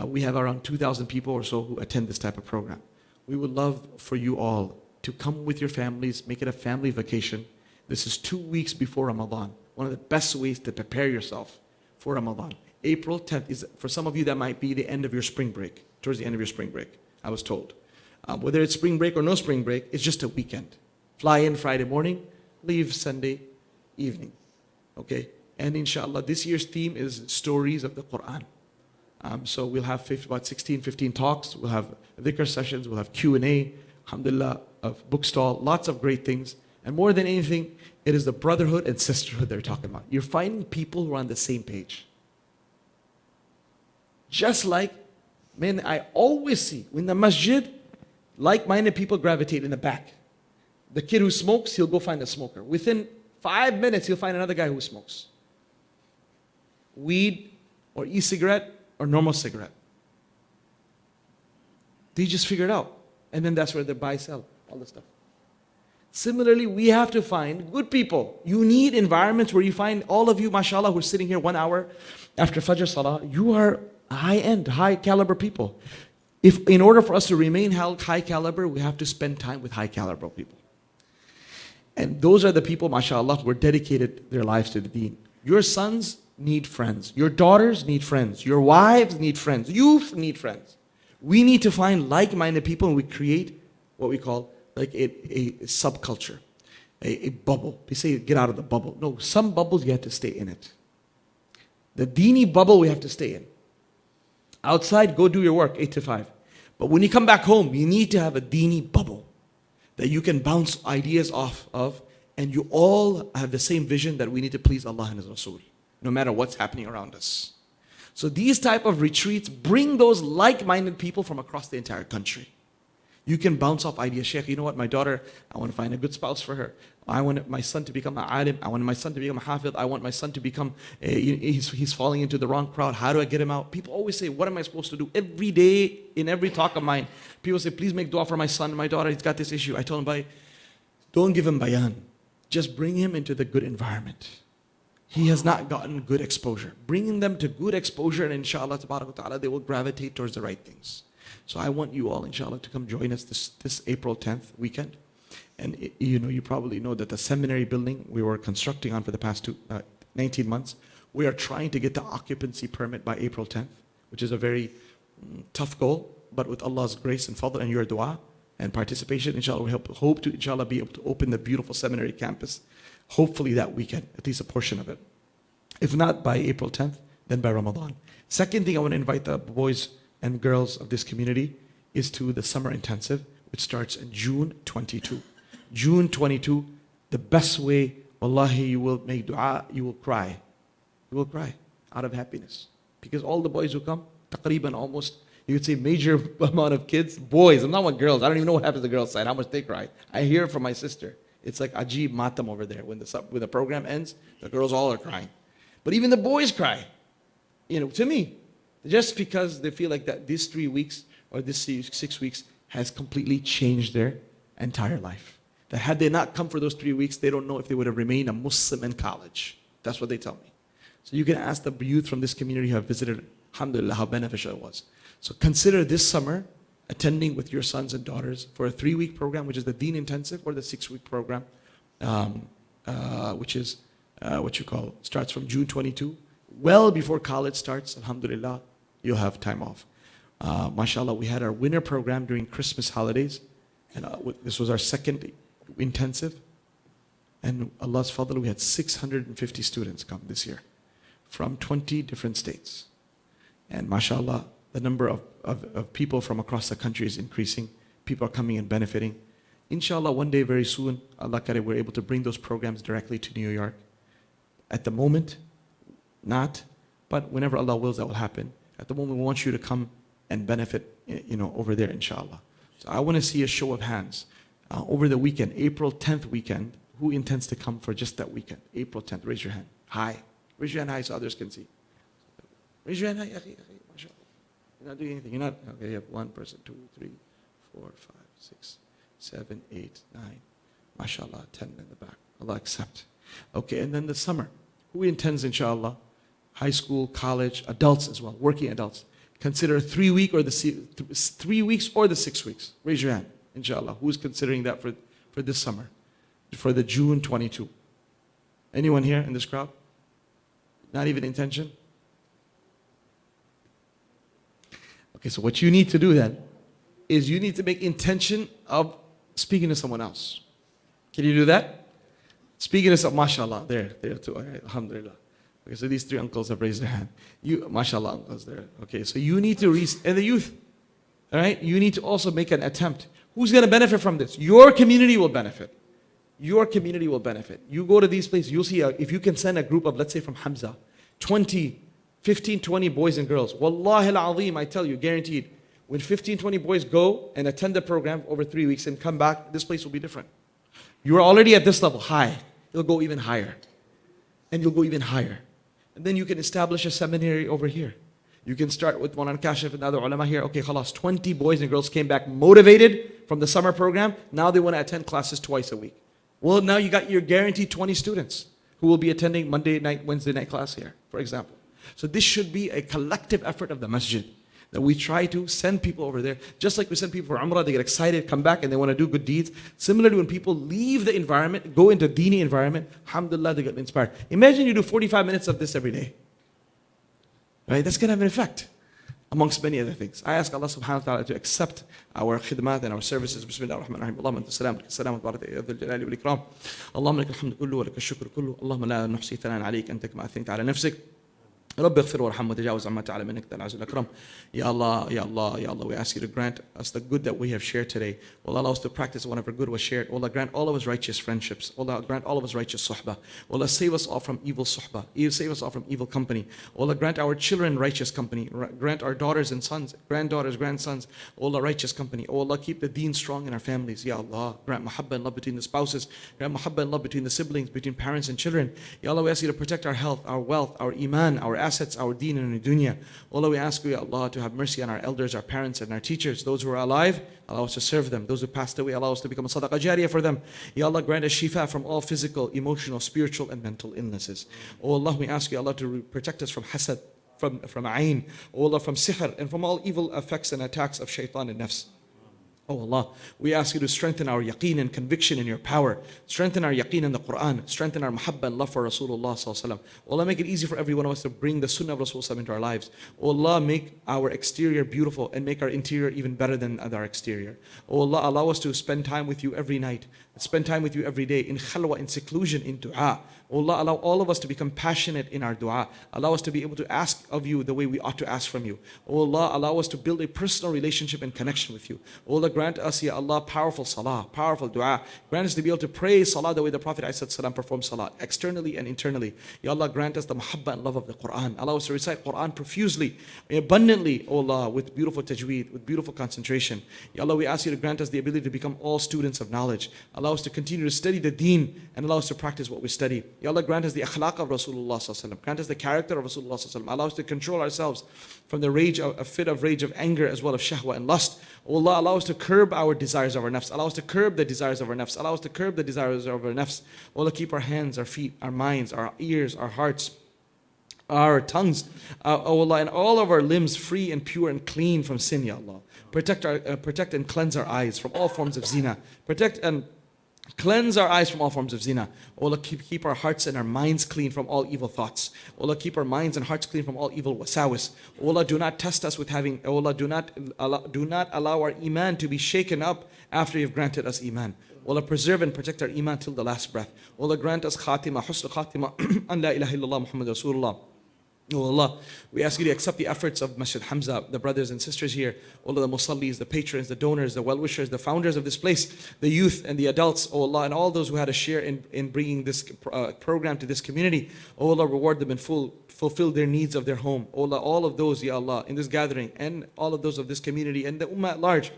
we have around 2,000 people or so who attend this type of program. We would love for you all to come with your families, make it a family vacation. This is 2 weeks before Ramadan. One of the best ways to prepare yourself for Ramadan. April 10th is, for some of you, that might be the end of your spring break, towards the end of your spring break, I was told. Whether it's spring break or no spring break, it's just a weekend. Fly in Friday morning, leave Sunday evening. Okay? And inshallah, this year's theme is stories of the Quran. So we'll have about 16, 15 talks. We'll have dhikr sessions. We'll have Q&A. Alhamdulillah, a bookstall. Lots of great things. And more than anything, it is the brotherhood and sisterhood they're talking about. You're finding people who are on the same page. Just like, man, I always see in the masjid, like-minded people gravitate in the back. The kid who smokes, he'll go find a smoker. Within 5 minutes, he'll find another guy who smokes. Weed or e-cigarette or normal cigarette. They just figure it out. And then that's where they buy, sell, all this stuff. Similarly, we have to find good people. You need environments where you find all of you, mashallah, who are sitting here 1 hour after Fajr Salah. You are high-end, high-caliber people. If in order for us to remain high caliber, we have to spend time with high-caliber people. And those are the people, mashallah, who are dedicated their lives to the deen. Your sons need friends. Your daughters need friends. Your wives need friends. Youth need friends. We need to find like-minded people, and we create what we call like a subculture, a bubble. They say get out of the bubble. No, some bubbles you have to stay in it. The deeni bubble we have to stay in. Outside, go do your work, 8 to 5. But when you come back home, you need to have a deeni bubble that you can bounce ideas off of and you all have the same vision that we need to please Allah and His Rasul, no matter what's happening around us. So these type of retreats bring those like-minded people from across the entire country. You can bounce off ideas. Sheikh, you know what, my daughter, I want to find a good spouse for her. I want my son to become an alim. I want my son to become a hafid. I want my son to become, he's falling into the wrong crowd. How do I get him out? People always say, what am I supposed to do? Every day, in every talk of mine, people say, please make dua for my son, my daughter, he's got this issue. I told him, don't give him bayan. Just bring him into the good environment. He has not gotten good exposure. Bringing them to good exposure, and inshallah, ta'ala, they will gravitate towards the right things. So I want you all, inshallah, to come join us this April 10th weekend. And you probably know that the seminary building we were constructing on for the past 19 months, we are trying to get the occupancy permit by April 10th, which is a very tough goal, but with Allah's grace and fadl and your dua and participation, inshallah, we hope to, inshallah, be able to open the beautiful seminary campus, hopefully that weekend, at least a portion of it. If not by April 10th, then by Ramadan. Second thing I want to invite the boys and girls of this community is to the summer intensive, which starts in June 22. June 22, the best way, wallahi, you will make dua, you will cry. You will cry out of happiness. Because all the boys who come, taqriban almost, you could say major amount of kids, boys, I'm not with girls, I don't even know what happens to the girls' side, how much they cry. I hear it from my sister. It's like ajib matam over there. When the program ends, the girls all are crying. But even the boys cry, to me. Just because they feel like that these 3 weeks or this 6 weeks has completely changed their entire life. That had they not come for those 3 weeks, they don't know if they would have remained a Muslim in college. That's what they tell me. So you can ask the youth from this community who have visited, alhamdulillah, how beneficial it was. So consider this summer attending with your sons and daughters for a 3-week program, which is the Deen Intensive, or the 6-week program, which is starts from June 22. Well before college starts, alhamdulillah, you'll have time off. MashaAllah, we had our winter program during Christmas holidays, and this was our second intensive. And Allah's fadl, we had 650 students come this year from 20 different states. And MashaAllah, the number of people from across the country is increasing. People are coming and benefiting. Inshallah, one day very soon, Allah Kareem, we're able to bring those programs directly to New York. At the moment, not, but whenever Allah wills, that will happen. At the moment, we want you to come and benefit, over there, inshallah. So I want to see a show of hands. Over the weekend, April 10th weekend, who intends to come for just that weekend? April 10th, raise your hand. High. Raise your hand high so others can see. Raise your hand high, akhi, mashallah. You're not doing anything. You're not, okay, you have 1 person, 2, 3, 4, 5, 6, 7, 8, 9. Mashallah, 10 in the back. Allah accept. Okay, and then the summer. Who intends, inshallah, high school, college, adults as well, working adults, consider 3 weeks or the 6 weeks? Raise your hand, inshallah. Who's considering that for this summer, for the June 22? Anyone here in this crowd? Not even intention? Okay, so what you need to do then is you need to make intention of speaking to someone else. Can you do that? Speaking to someone, mashallah, there too, alhamdulillah. Okay, so these 3 uncles have raised their hand. You, mashallah, uncles there. Okay, so you need to and the youth, all right? You need to also make an attempt. Who's going to benefit from this? Your community will benefit. Your community will benefit. You go to these places, you'll see, if you can send a group of, let's say from Hamza, 15, 20 boys and girls. Wallahi al-azim, I tell you, guaranteed. When 15, 20 boys go and attend the program over 3 weeks and come back, this place will be different. You are already at this level, high. It'll go even higher. And you'll go even higher. And then you can establish a seminary over here. You can start with one on Kashif and other ulama here. Okay, khalas, 20 boys and girls came back motivated from the summer program. Now they want to attend classes twice a week. Well, now you got your guaranteed 20 students who will be attending Monday night, Wednesday night class here, for example. So this should be a collective effort of the masjid, that we try to send people over there. Just like we send people for Umrah, they get excited, come back, and they want to do good deeds. Similarly, when people leave the environment, go into Dini environment, alhamdulillah, they get inspired. Imagine you do 45 minutes of this every day. Right? That's going to have an effect, amongst many other things. I ask Allah subhanahu wa ta'ala to accept our khidmat and our services. Bismillah ar-Rahman ar-Rahim. Allahumma anta salam, salam wa barakatuh, ya dhal jalali wal ikram. Allahumma laka alhamdu kullu wa laka shukru kullu. Allahumma la nuhsi thanan alayk, anta kama athnayta ala nafsik. رب اغفر وارحم وتجاوز عما تعلم انك انت العزيز الاكرم. Ya Allah, Ya Allah, Ya Allah, we ask you to grant us the good that we have shared today. Allah, allow us to practice whatever good was shared. Allah, grant all of us righteous friendships. Allah, grant all of us righteous suhbah. Allah, save us all from evil suhbah. Save us all from evil company. Allah, grant our children righteous company. Grant our daughters and sons, granddaughters, grandsons, Allah, righteous company. Oh Allah, keep the deen strong in our families. Ya Allah, grant mahabbah and love between the spouses. Grant mahabbah and love between the siblings, between parents and children. Ya Allah, we ask you to protect our health, our wealth, our iman, our assets, our deen and our dunya. Allah, we ask you, Ya Allah, to have mercy on our elders, our parents and our teachers. Those who are alive, allow us to serve them. Those who passed away, allow us to become a sadaqah jariyah for them. Ya Allah, grant us shifa from all physical, emotional, spiritual and mental illnesses. Oh Allah, we ask you, Allah, to protect us from hasad, from ayn, oh Allah, from sihr and from all evil effects and attacks of shaitan and nafs. Oh Allah, we ask you to strengthen our yaqeen and conviction in your power. Strengthen our yaqeen in the Quran. Strengthen our mahabbah and love for Rasulullah sallallahu alaihi wasallam. Oh Allah, make it easy for every one of us to bring the sunnah of Rasulullah into our lives. Oh Allah, make our exterior beautiful and make our interior even better than our exterior. Oh Allah, allow us to spend time with you every night. Spend time with you every day in khalwa, in seclusion, in dua. Oh Allah, allow all of us to become passionate in our dua. Allow us to be able to ask of you the way we ought to ask from you. Oh Allah, allow us to build a personal relationship and connection with you. Oh Allah, grant us, Ya Allah, powerful salah, powerful dua. Grant us to be able to pray salah the way the Prophet ﷺ performed salah, externally and internally. Ya Allah, grant us the mahabbah and love of the Quran. Allow us to recite Quran profusely, abundantly, oh Allah, with beautiful tajweed, with beautiful concentration. Ya Allah, we ask you to grant us the ability to become all students of knowledge. Allow us to continue to study the deen and allow us to practice what we study. Ya Allah, grant us the akhlaq of Rasulullah sallallahu alaihi wasallam. Grant us the character of Rasulullah sallallahu alaihi wasallam. Allow us to control ourselves from the rage, a fit of rage of anger as well as shahwa and lust. Oh Allah, allow us to curb our desires of our nafs. Allow us to curb the desires of our nafs. Allow us to curb the desires of our nafs. Oh Allah, keep our hands, our feet, our minds, our ears, our hearts, our tongues, oh Allah, and all of our limbs free and pure and clean from sin, Ya Allah. Protect and cleanse our eyes from all forms of zina. Protect and cleanse our eyes from all forms of zina. Oh Allah, keep our hearts and our minds clean from all evil thoughts. Oh Allah, keep our minds and hearts clean from all evil wasawis. Oh Allah, do not test us with having, oh Allah, do not allow our iman to be shaken up after you've granted us iman. Oh Allah, preserve and protect our iman till the last breath. Oh Allah, grant us khatima, husn khatima, an la ilaha illallah Muhammad Rasulullah. Oh Allah, we ask you to accept the efforts of Masjid Hamza, the brothers and sisters here, all of the musallis, the patrons, the donors, the well-wishers, the founders of this place, the youth and the adults, oh Allah, and all those who had a share in bringing this program to this community. Oh Allah, reward them in full, fulfill their needs of their home. Oh Allah, all of those, Ya Allah, in this gathering, and all of those of this community, and the ummah at large.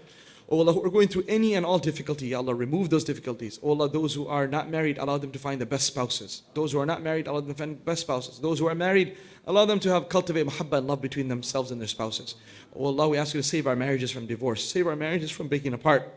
Oh Allah, who are going through any and all difficulty, Ya Allah, remove those difficulties. Oh Allah, those who are not married, allow them to find the best spouses. Those who are not married, allow them to find the best spouses. Those who are married, allow them to cultivate mahabbah and love between themselves and their spouses. Oh Allah, we ask you to save our marriages from divorce. Save our marriages from breaking apart.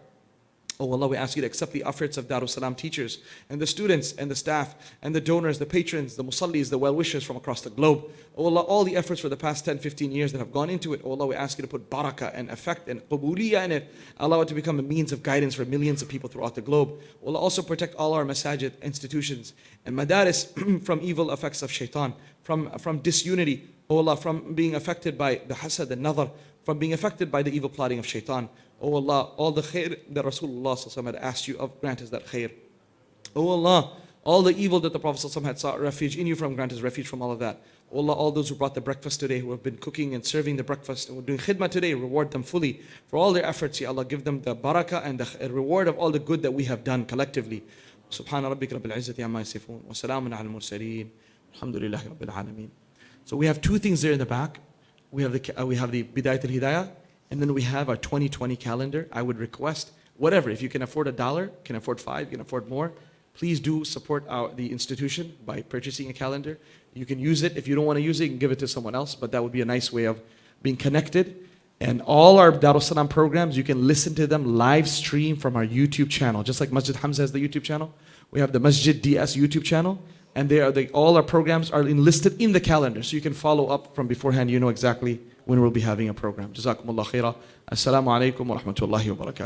Oh Allah, we ask you to accept the efforts of Darus Salam teachers and the students and the staff and the donors, the patrons, the musallis, the well-wishers from across the globe. Oh Allah, all the efforts for the past 10, 15 years that have gone into it. Oh Allah, we ask you to put barakah and effect and qubuliyah in it. Allow it to become a means of guidance for millions of people throughout the globe. Oh Allah, also protect all our masajid, institutions and madaris from evil effects of shaitan, from disunity. Oh Allah, from being affected by the hasad and nadar, from being affected by the evil plotting of shaitan. Oh Allah, all the khair that Rasulullah had asked you of, grant us that khair. Oh Allah, all the evil that the Prophet had sought refuge in you from, grant us refuge from all of that. Oh Allah, all those who brought the breakfast today, who have been cooking and serving the breakfast and were doing khidmah today, reward them fully for all their efforts. Ya Allah, give them the barakah and the reward of all the good that we have done collectively. Subhana rabbika rabbil izzati amma yasifun wa salamun ala al-mursaleen. Alhamdulillahi rabbil alameen. So we have two things there in the back. We have the Bidayat al-Hidayah, and then we have our 2020 calendar. I would request, whatever, if you can afford $1, can afford $5, you can afford more, please do support the institution by purchasing a calendar. You can use it. If you don't want to use it, you can give it to someone else, but that would be a nice way of being connected. And all our Darus Salam programs, you can listen to them live stream from our YouTube channel. Just like Masjid Hamza has the YouTube channel, we have the Masjid DS YouTube channel, and all our programs are enlisted in the calendar, so you can follow up from beforehand. You know exactly when we'll be having a program. Jazakumullah khairah. Assalamu alaikum wa rahmatullahi wa barakatuh.